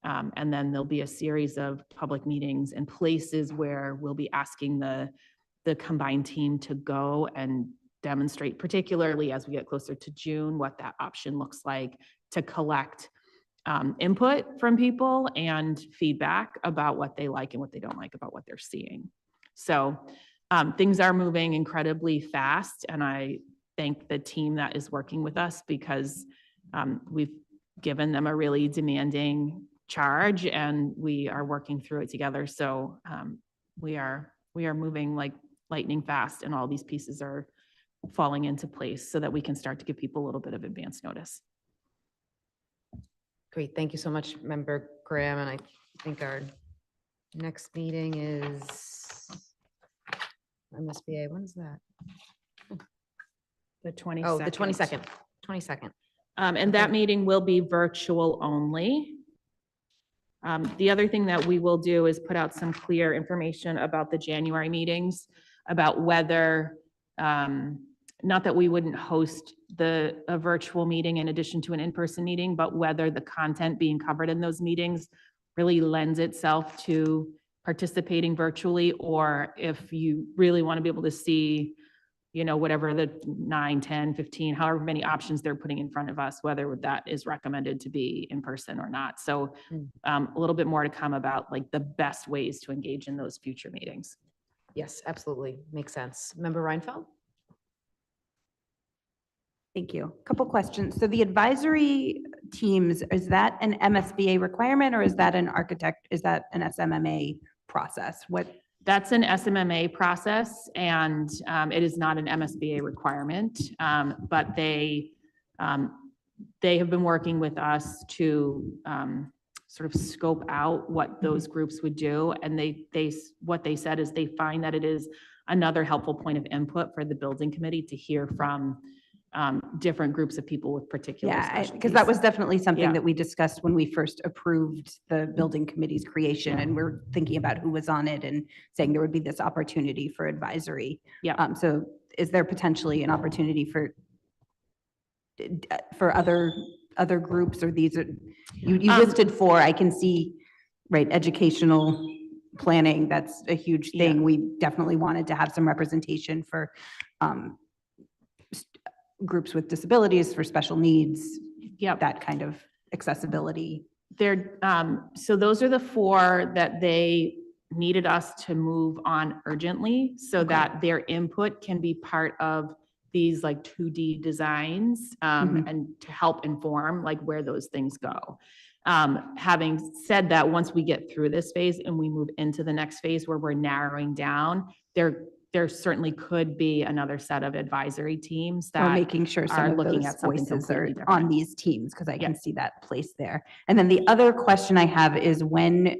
And then there'll be a series of public meetings and places where we'll be asking the combined team to go and demonstrate, particularly as we get closer to June, what that option looks like, to collect input from people and feedback about what they like and what they don't like about what they're seeing. So things are moving incredibly fast, and I thank the team that is working with us because we've given them a really demanding charge and we are working through it together. So we are moving like lightning fast, and all these pieces are falling into place so that we can start to give people a little bit of advance notice. Great, thank you so much, Member Graham, and I think our next meeting is MSBA, when is that? The 22nd. Oh, the 22nd, 22nd. And that meeting will be virtual only. The other thing that we will do is put out some clear information about the January meetings, about whether, not that we wouldn't host a virtual meeting in addition to an in-person meeting, but whether the content being covered in those meetings really lends itself to participating virtually, or if you really want to be able to see, you know, whatever the 9, 10, 15, however many options they're putting in front of us, whether that is recommended to be in person or not. So a little bit more to come about like the best ways to engage in those future meetings. Yes, absolutely, makes sense. Member Reinfeld? Thank you. A couple questions. So the advisory teams, is that an MSBA requirement or is that an SMMA process? That's an SMMA process, and it is not an MSBA requirement, but they have been working with us to sort of scope out what those groups would do. And what they said is they find that it is another helpful point of input for the building committee to hear from different groups of people with particular specialties. Because that was definitely something Yeah. that we discussed when we first approved the building committee's creation, and we're thinking about who was on it and saying there would be this opportunity for advisory. Yeah. So is there potentially an opportunity for other groups, or these are, you listed 4, I can see, right, educational planning, that's a huge thing. Yeah. We definitely wanted to have some representation for groups with disabilities, for special needs, that kind of accessibility. So those are the 4 that they needed us to move on urgently so that their input can be part of these like 2D designs and to help inform like where those things go. Having said that, once we get through this phase and we move into the next phase where we're narrowing down, there certainly could be another set of advisory teams that Or making sure some are of looking those at something voices are completely different. on these teams, because I can see that place there. And then the other question I have is when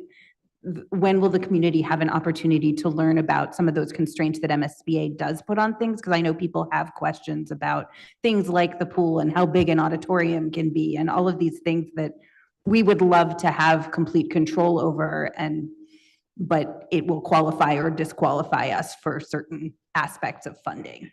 will the community have an opportunity to learn about some of those constraints that MSBA does put on things? Because I know people have questions about things like the pool and how big an auditorium can be and all of these things that we would love to have complete control over, but it will qualify or disqualify us for certain aspects of funding.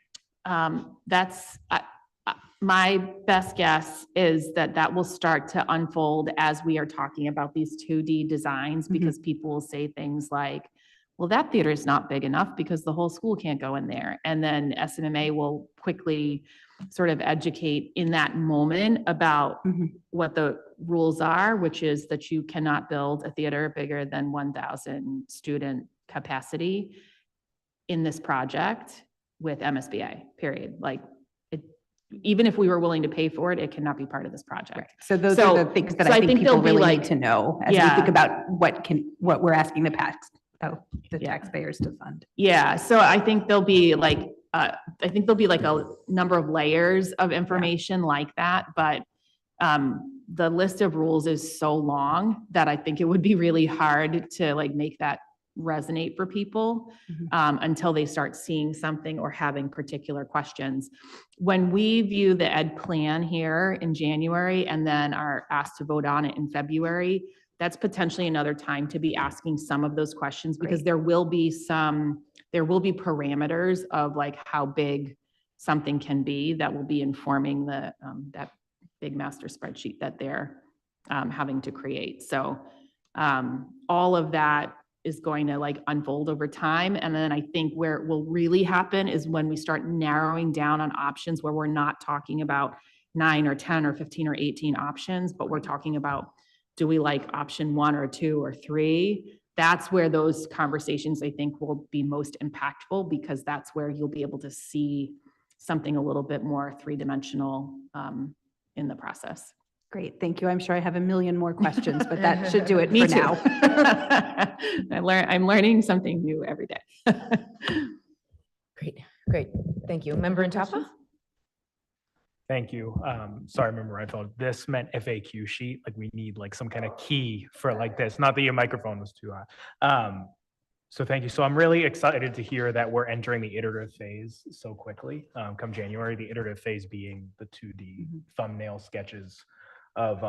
My best guess is that will start to unfold as we are talking about these 2D designs, because people will say things like, well, that theater is not big enough because the whole school can't go in there. And then SMMA will quickly sort of educate in that moment about what the rules are, which is that you cannot build a theater bigger than 1,000 student capacity in this project with MSBA, period. Like, even if we were willing to pay for it, it cannot be part of this project. Right. So those are the things that I think people really need to know as we think about what we're asking the taxpayers to fund. Yeah, so I think there'll be like, a number of layers of information like that, but the list of rules is so long that I think it would be really hard to like make that resonate for people until they start seeing something or having particular questions. When we view the ed plan here in January and then are asked to vote on it in February, that's potentially another time to be asking some of those questions, because there will be parameters of like how big something can be that will be informing the that big master spreadsheet that they're having to create. So all of that is going to like unfold over time. And then I think where it will really happen is when we start narrowing down on options where we're not talking about 9 or 10 or 15 or 18 options, but we're talking about, do we like option 1 or 2 or 3? That's where those conversations I think will be most impactful, because that's where you'll be able to see something a little bit more 3-dimensional in the process. Great, thank you. I'm sure I have a million more questions, but that should do it Me for too. now. I'm learning something new every day. Great, great. Thank you. Member Intapa? Thank you. Sorry, Member Reinfeld. This meant FAQ sheet. Like we need like some kind of key for like this. Not that your microphone was too high. So thank you. So I'm really excited to hear that we're entering the iterative phase so quickly. Come January, the iterative phase being the 2D thumbnail sketches of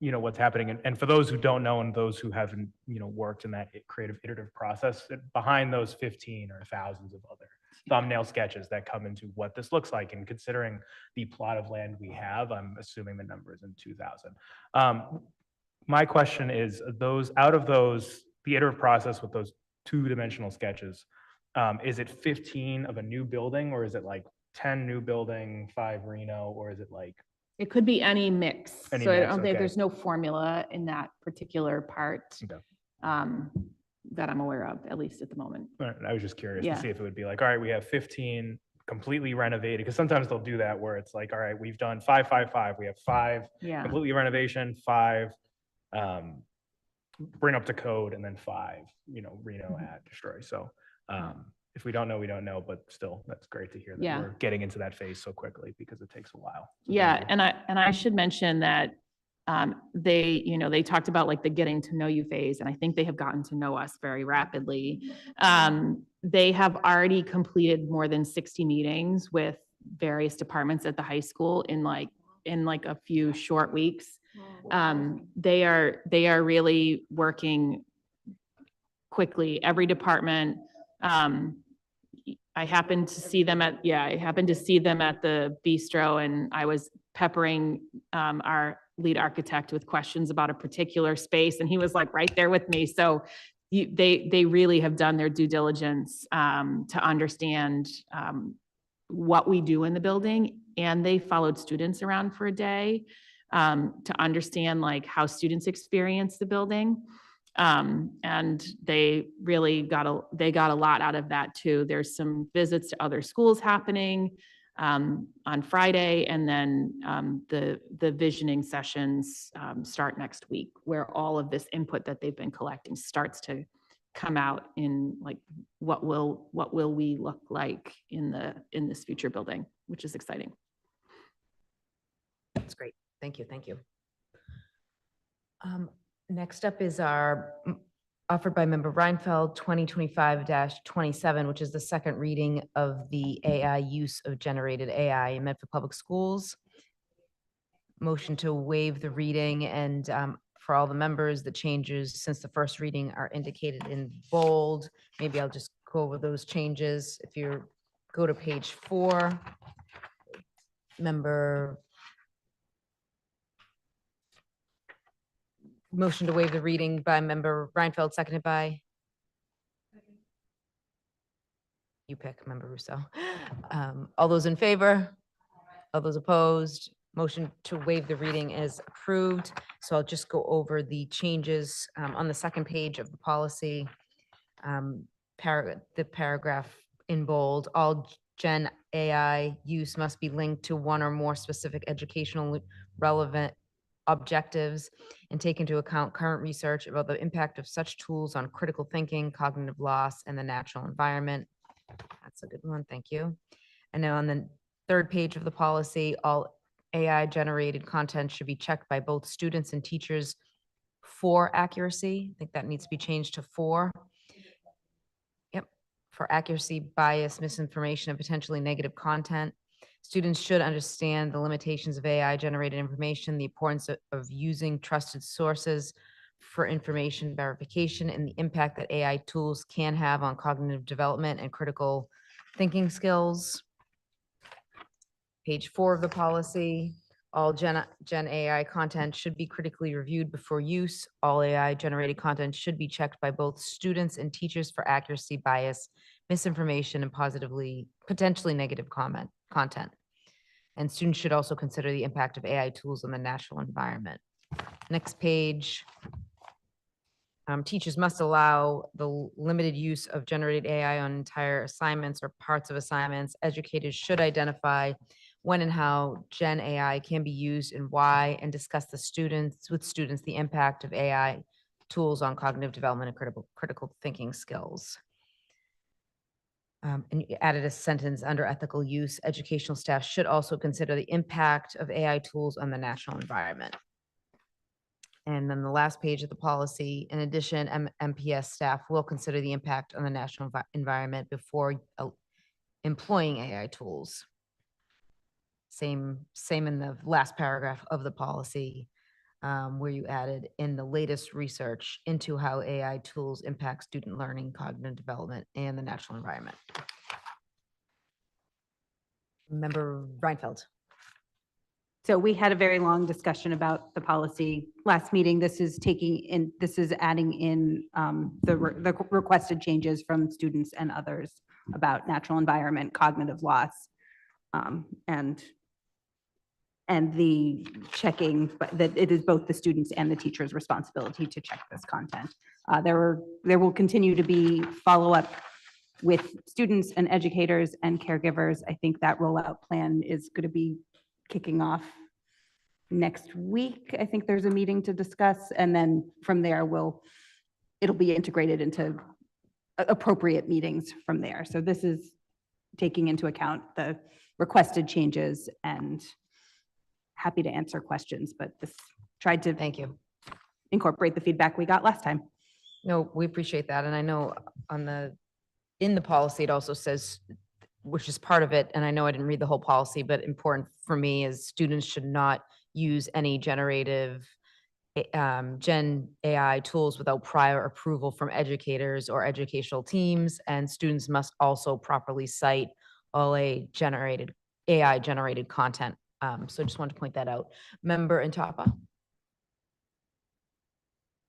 what's happening. And for those who don't know and those who haven't worked in that creative iterative process, behind those 15 are thousands of other thumbnail sketches that come into what this looks like. And considering the plot of land we have, I'm assuming the number is in 2,000. My question is, the iterative process with those two-dimensional sketches, is it 15 of a new building, or is it like 10 new building, 5 Reno, or is it like? It could be any mix. Any So I mix, don't think okay. there's no formula in that particular part Okay. that I'm aware of, at least at the moment. All right, I was just curious Yeah. to see if it would be like, all right, we have 15 completely renovated, because sometimes they'll do that where it's like, all right, we've done 5, 5, 5. We have 5 Yeah. completely renovation, 5 bring up to code, and then 5, Reno, add, destroy. So if we don't know, we don't know, but still, that's great to hear that Yeah. we're getting into that phase so quickly, because it takes a while. So Yeah, thank you. and I should mention that they talked about like the getting to know you phase, and I think they have gotten to know us very rapidly. They have already completed more than 60 meetings with various departments at the high school in like a few short weeks. They are really working quickly. Every department. I happened to see them at the bistro, and I was peppering our lead architect with questions about a particular space, and he was like right there with me. So they really have done their due diligence to understand what we do in the building, and they followed students around for a day to understand like how students experience the building. And they really got a lot out of that too. There's some visits to other schools happening on Friday, and then the visioning sessions start next week, where all of this input that they've been collecting starts to come out in like what will we look like in this future building, which is exciting. That's great. Thank you. Thank you. Next up is our offered by Member Reinfeld 2025-27, which is the second reading of the AI use of generated AI in Medford Public Schools. Motion to waive the reading, and for all the members, the changes since the first reading are indicated in bold. Maybe I'll just go over those changes. If you go to page 4, motion to waive the reading by Member Reinfeld, seconded by? You pick, Member Russo. All those in favor? All those opposed? Motion to waive the reading is approved. So I'll just go over the changes on the second page of the policy. The paragraph in bold, all Gen AI use must be linked to one or more specific educational relevant objectives and take into account current research about the impact of such tools on critical thinking, cognitive loss, and the natural environment. That's a good one. Thank you. And now on the third page of the policy, all AI generated content should be checked by both students and teachers for accuracy. I think that needs to be changed to 4. Yep. For accuracy, bias, misinformation, and potentially negative content. Students should understand the limitations of AI generated information, the importance of using trusted sources for information verification, and the impact that AI tools can have on cognitive development and critical thinking skills. Page 4 of the policy, all Gen AI content should be critically reviewed before use. All AI generated content should be checked by both students and teachers for accuracy, bias, misinformation, and potentially negative content. And students should also consider the impact of AI tools on the natural environment. Next page. Teachers must allow the limited use of generated AI on entire assignments or parts of assignments. Educators should identify when and how Gen AI can be used and why, and discuss with students the impact of AI tools on cognitive development and critical thinking skills. And you added a sentence under ethical use, educational staff should also consider the impact of AI tools on the national environment. And then the last page of the policy, in addition, MPS staff will consider the impact on the national environment before employing AI tools. Same in the last paragraph of the policy, where you added in the latest research into how AI tools impact student learning, cognitive development, and the natural environment. Member Reinfeld. So we had a very long discussion about the policy last meeting. This is adding in the requested changes from students and others about natural environment, cognitive loss, and the checking, but that it is both the students and the teacher's responsibility to check this content. There will continue to be follow-up with students and educators and caregivers. I think that rollout plan is going to be kicking off next week. I think there's a meeting to discuss, and then from there it'll be integrated into appropriate meetings from there. So this is taking into account the requested changes, and happy to answer questions, but this tried to Thank you. incorporate the feedback we got last time. No, we appreciate that. And I know in the policy, it also says, which is part of it, and I know I didn't read the whole policy, but important for me is students should not use any generative Gen AI tools without prior approval from educators or educational teams, and students must also properly cite all AI generated content. So I just wanted to point that out. Member Intapa.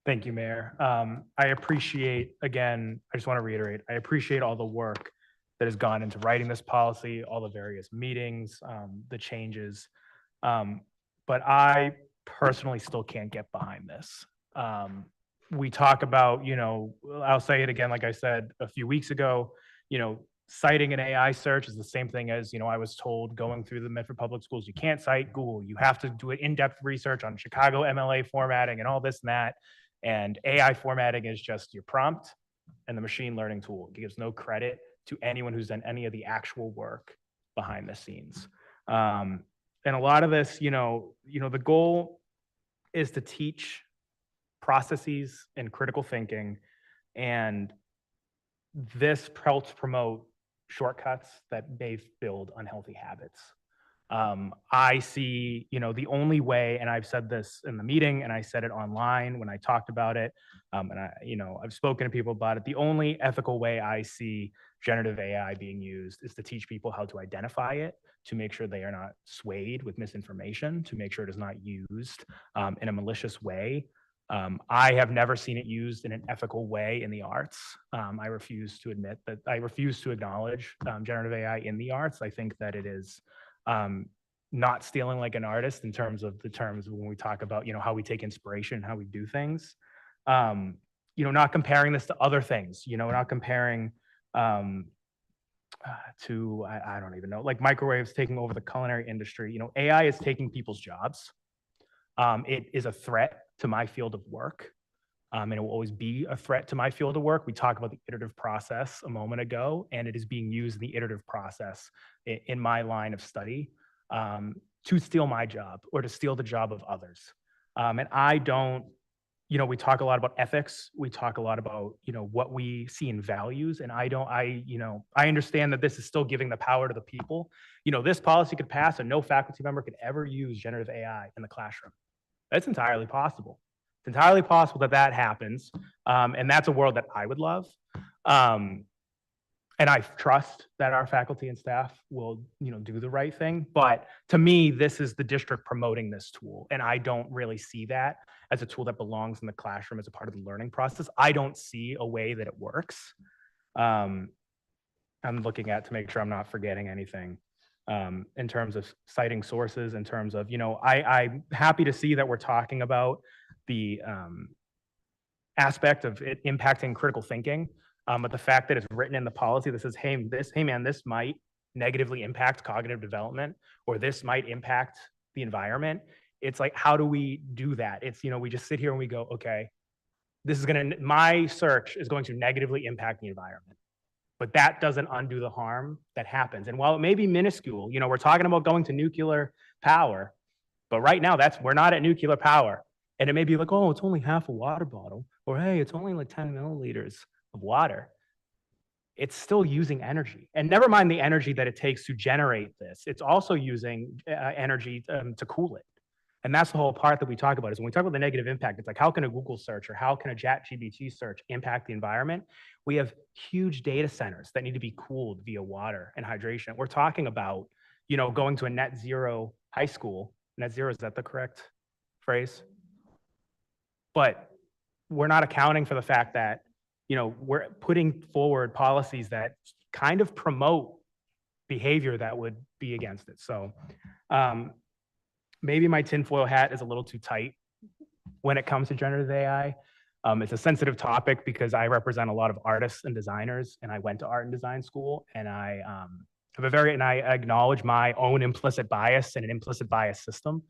Thank you, Mayor. I appreciate, again, I just want to reiterate, I appreciate all the work that has gone into writing this policy, all the various meetings, the changes. But I personally still can't get behind this. We talk about, I'll say it again, like I said a few weeks ago, citing an AI search is the same thing as, I was told going through the Medford Public Schools, you can't cite Google. You have to do an in-depth research on Chicago MLA formatting and all this and that. And AI formatting is just your prompt and the machine learning tool. It gives no credit to anyone who's done any of the actual work behind the scenes. And a lot of this, the goal is to teach processes and critical thinking, and this helps promote shortcuts that may build unhealthy habits. I see, the only way, and I've said this in the meeting and I said it online when I talked about it, and I've spoken to people about it. The only ethical way I see generative AI being used is to teach people how to identify it, to make sure they are not swayed with misinformation, to make sure it is not used in a malicious way. I have never seen it used in an ethical way in the arts. I refuse to admit that. I refuse to acknowledge generative AI in the arts. I think that it is not stealing like an artist in terms of the terms when we talk about, how we take inspiration, how we do things. Not comparing this to other things, not comparing to, I don't even know, like microwaves taking over the culinary industry. AI is taking people's jobs. It is a threat to my field of work. And it will always be a threat to my field of work. We talked about the iterative process a moment ago, and it is being used in the iterative process in my line of study to steal my job or to steal the job of others. And I don't, we talk a lot about ethics. We talk a lot about, what we see in values. And I understand that this is still giving the power to the people. This policy could pass and no faculty member could ever use generative AI in the classroom. That's entirely possible. It's entirely possible that that happens. And that's a world that I would love. And I trust that our faculty and staff will, do the right thing. But to me, this is the district promoting this tool. And I don't really see that as a tool that belongs in the classroom as a part of the learning process. I don't see a way that it works. I'm looking at to make sure I'm not forgetting anything. In terms of citing sources, in terms of, I'm happy to see that we're talking about the aspect of it impacting critical thinking. But the fact that it's written in the policy that says, hey man, this might negatively impact cognitive development, or this might impact the environment. It's like, how do we do that? It's, we just sit here and we go, okay, my search is going to negatively impact the environment. but that doesn't undo the harm that happens. And while it may be minuscule, you know, we're talking about going to nuclear power, but right now we're not at nuclear power. And it may be like, oh, it's only half a water bottle, or hey, it's only like 10 milliliters of water. It's still using energy. And never mind the energy that it takes to generate this, it's also using energy to cool it. And that's the whole part that we talk about is when we talk about the negative impact, it's like, how can a Google search or how can a ChatGPT search impact the environment? We have huge data centers that need to be cooled via water and hydration. We're talking about, you know, going to a net zero high school. Net zero, is that the correct phrase? But we're not accounting for the fact that, you know, we're putting forward policies that kind of promote behavior that would be against it. So maybe my tinfoil hat is a little too tight when it comes to generative AI. It's a sensitive topic because I represent a lot of artists and designers, and I went to art and design school, and I I acknowledge my own implicit bias and an implicit bias system.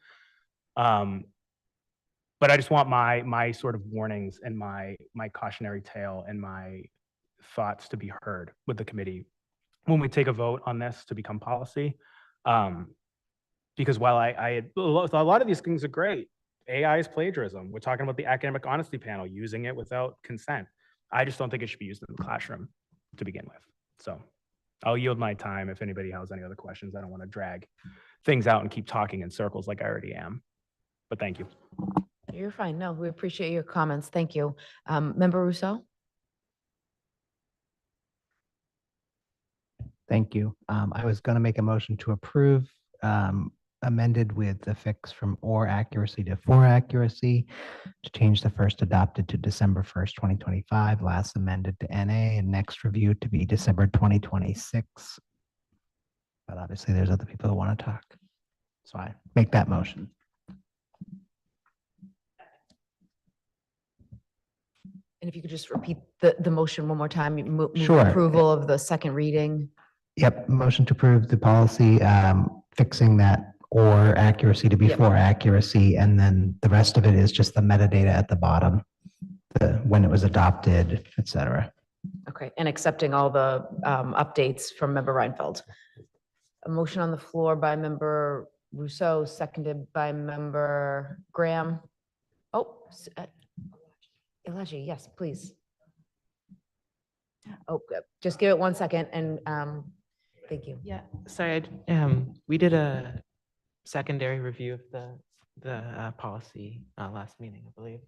But I just want my sort of warnings and my cautionary tale and my thoughts to be heard with the committee when we take a vote on this to become policy. Because while a lot of these things are great, AI is plagiarism. We're talking about the academic honesty panel using it without consent. I just don't think it should be used in the classroom to begin with. So I'll yield my time if anybody has any other questions. I don't want to drag things out and keep talking in circles like I already am. But thank you. You're fine. No, we appreciate your comments. Thank you. Member Rousseau? Thank you. I was going to make a motion to approve, amended with the fix from or accuracy to for accuracy, to change the first adopted to December 1st, 2025, last amended to NA, and next reviewed to be December 2026. But obviously there's other people who want to talk. So I make that motion. And if you could just repeat the motion one more time, move Sure. approval of the second reading. Yep, motion to approve the policy, fixing that or accuracy to be Yep. for accuracy, and then the rest of it is just the metadata at the bottom, when it was adopted, et cetera. Okay, and accepting all the updates from Member Reinfeld. A motion on the floor by Member Rousseau, seconded by Member Graham. Oh, Elijah, yes, please. Oh, good. Just give it 1 second and thank you. Yeah, sorry, we did a secondary review of the policy last meeting, I believe.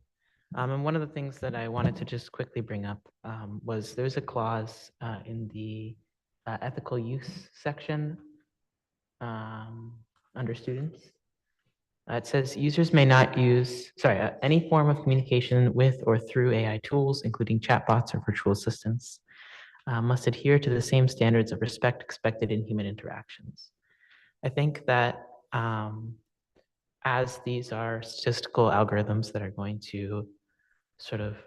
And one of the things that I wanted to just quickly bring up was there's a clause in the ethical use section under students. It says users may not use, any form of communication with or through AI tools, including chatbots or virtual assistants, must adhere to the same standards of respect expected in human interactions. I think that as these are statistical algorithms that are going to sort of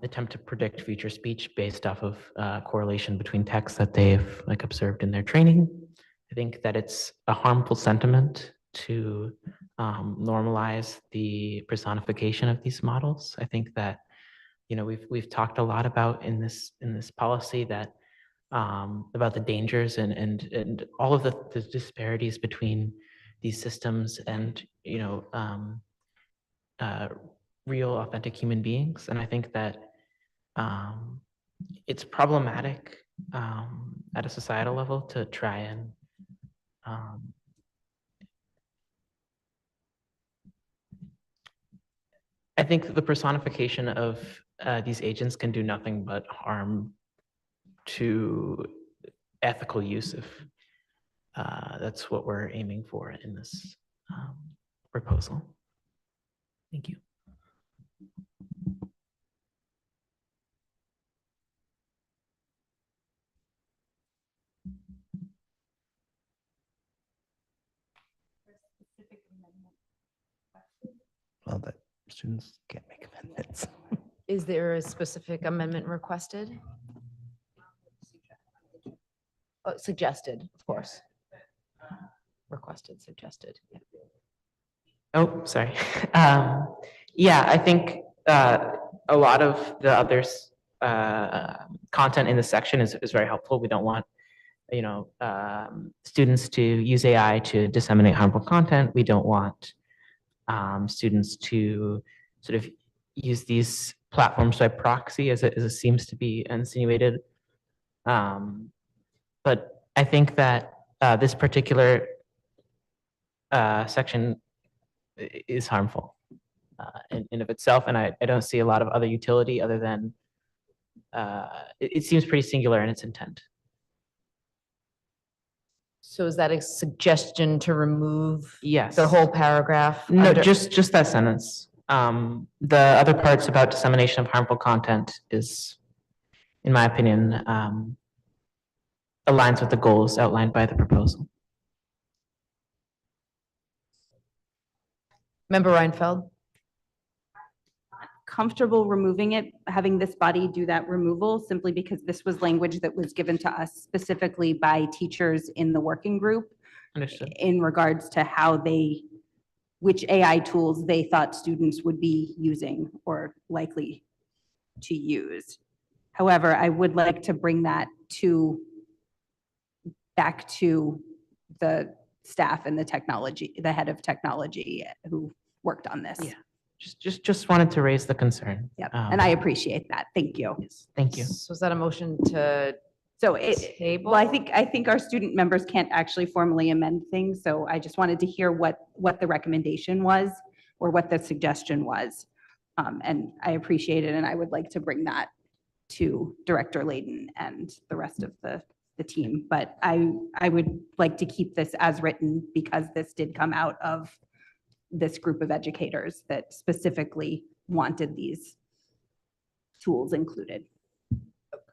attempt to predict future speech based off of correlation between texts that they've observed in their training, I think that it's a harmful sentiment to normalize the personification of these models. I think that we've talked a lot about in this policy that about the dangers and all of the disparities between these systems and real authentic human beings. And I think that it's problematic at a societal level to try and I think the personification of these agents can do nothing but harm to ethical use if that's what we're aiming for in this proposal. Thank you. Well, the students can't make amendments. Is there a specific amendment requested? Oh, suggested, of course. Requested, suggested. Yeah. Oh, sorry. Yeah, I think a lot of the others content in this section is very helpful. We don't want, students to use AI to disseminate harmful content. We don't want students to sort of use these platforms by proxy as it seems to be insinuated. But I think that this particular section is harmful in of itself, and I don't see a lot of other utility other than it seems pretty singular in its intent. So is that a suggestion to remove Yes. the whole paragraph? No, under- just that sentence. The other parts about dissemination of harmful content is, in my opinion, aligns with the goals outlined by the proposal. Member Reinfeld? Comfortable removing it, having this body do that removal, simply because this was language that was given to us specifically by teachers in the working group Understood. in regards to which AI tools they thought students would be using or likely to use. However, I would like to bring that back to the staff and the head of technology who worked on this. Yeah. Just wanted to raise the concern. Yep, and I appreciate that. Thank you. Yes, thank you. So is that a motion to So table? well, I think our student members can't actually formally amend things, so I just wanted to hear what the recommendation was or what the suggestion was. And I appreciate it, and I would like to bring that to Director Layden and the rest of the team. But I would like to keep this as written because this did come out of this group of educators that specifically wanted these tools included.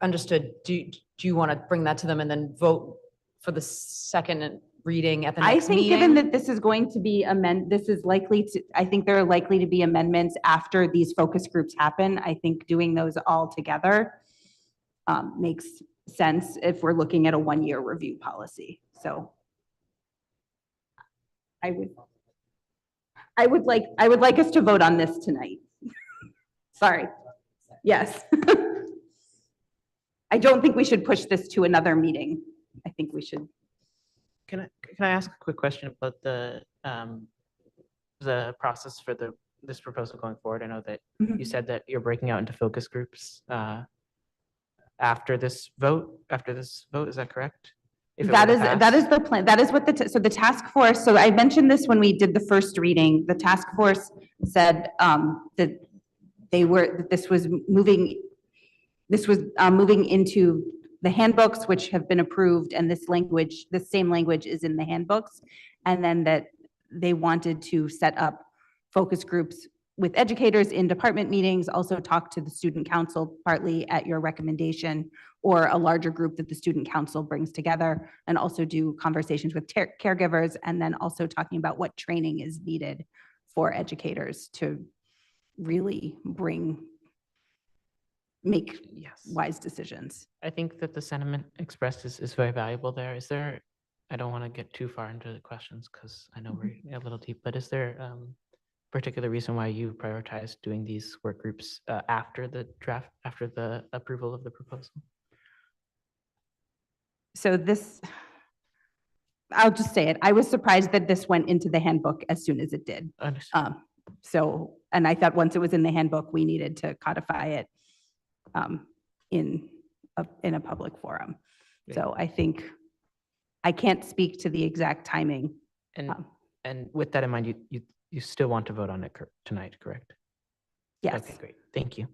Understood. Do you want to bring that to them and then vote for the second reading at the I next think meeting? given that this is going to be I think there are likely to be amendments after these focus groups happen. I think doing those all together makes sense if we're looking at a one-year review policy. So I would like us to vote on this tonight. Sorry. Yes. I don't think we should push this to another meeting. I think we should. Can I ask a quick question about the process for this proposal going forward? I know that you said that you're breaking out into focus groups after this vote. Is that correct? If it were to That pass? is the plan. That is what so the task force, so I mentioned this when we did the first reading. The task force said that this was moving into the handbooks, which have been approved, and this same language is in the handbooks. And then that they wanted to set up focus groups with educators in department meetings, also talk to the student council partly at your recommendation, or a larger group that the student council brings together, and also do conversations with caregivers, and then also talking about what training is needed for educators to really make wise decisions. I think that the sentiment expressed is very valuable there. Is there, I don't want to get too far into the questions because I know we're a little deep, but is there a particular reason why you prioritize doing these work groups after the approval of the proposal? So I'll just say it. I was surprised that this went into the handbook as soon as it did. Understood. And I thought once it was in the handbook, we needed to codify it in a public forum. So I think I can't speak to the exact timing. And with that in mind, you still want to vote on it tonight, correct? Yes. Okay, great. Thank you.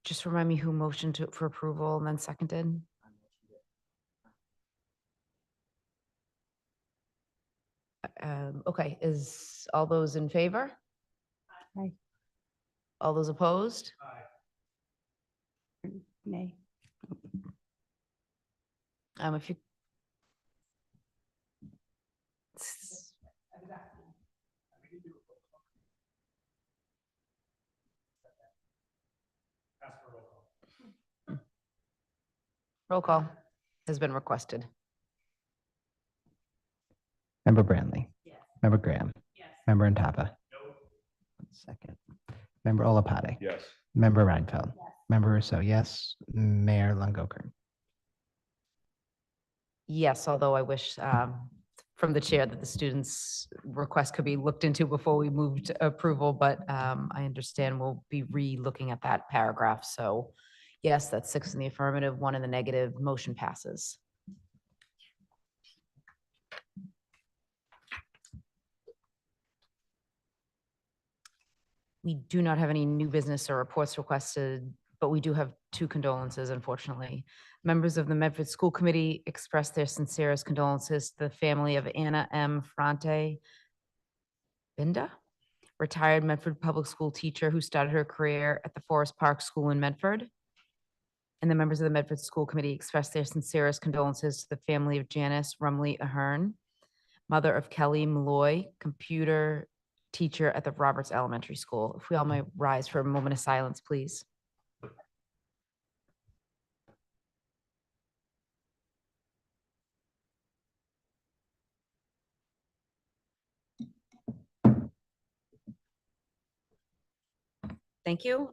Just remind me who motioned for approval and then seconded? Okay, is all those in favor? Aye. All those opposed? Nay. If you. Roll call. has been requested. Member Branley. Member Graham. Member Intapa. 1 second. Member Olapati. Yes. Member Reinfeld. Member Rousseau, yes. Mayor Longo-Kern. Yes, although I wish from the chair that the students' request could be looked into before we moved to approval, but I understand we'll be re-looking at that paragraph. So yes, that's 6 in the affirmative, 1 in the negative, motion passes. We do not have any new business or reports requested, but we do have 2 condolences, unfortunately. Members of the Medford School Committee expressed their sincerest condolences to the family of Anna M. Fronte Binda, retired Medford Public School teacher who started her career at the Forest Park School in Medford. And the members of the Medford School Committee expressed their sincerest condolences to the family of Janice Rumley Ahern, mother of Kelly Malloy, computer teacher at the Roberts Elementary School. If we all may rise for a moment of silence, please. Thank you.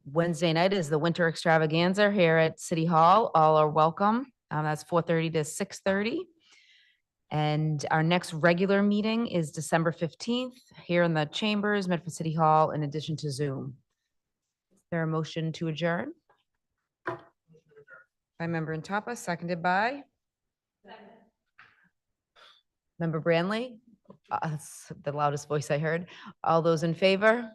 Wednesday night is the winter extravaganza here at City Hall. All are welcome. That's 4:30 to 6:30. And our next regular meeting is December 15th here in the chambers, Medford City Hall, in addition to Zoom. Is there a motion to adjourn? By Member Intapa, seconded by? Member Branley? That's the loudest voice I heard. All those in favor?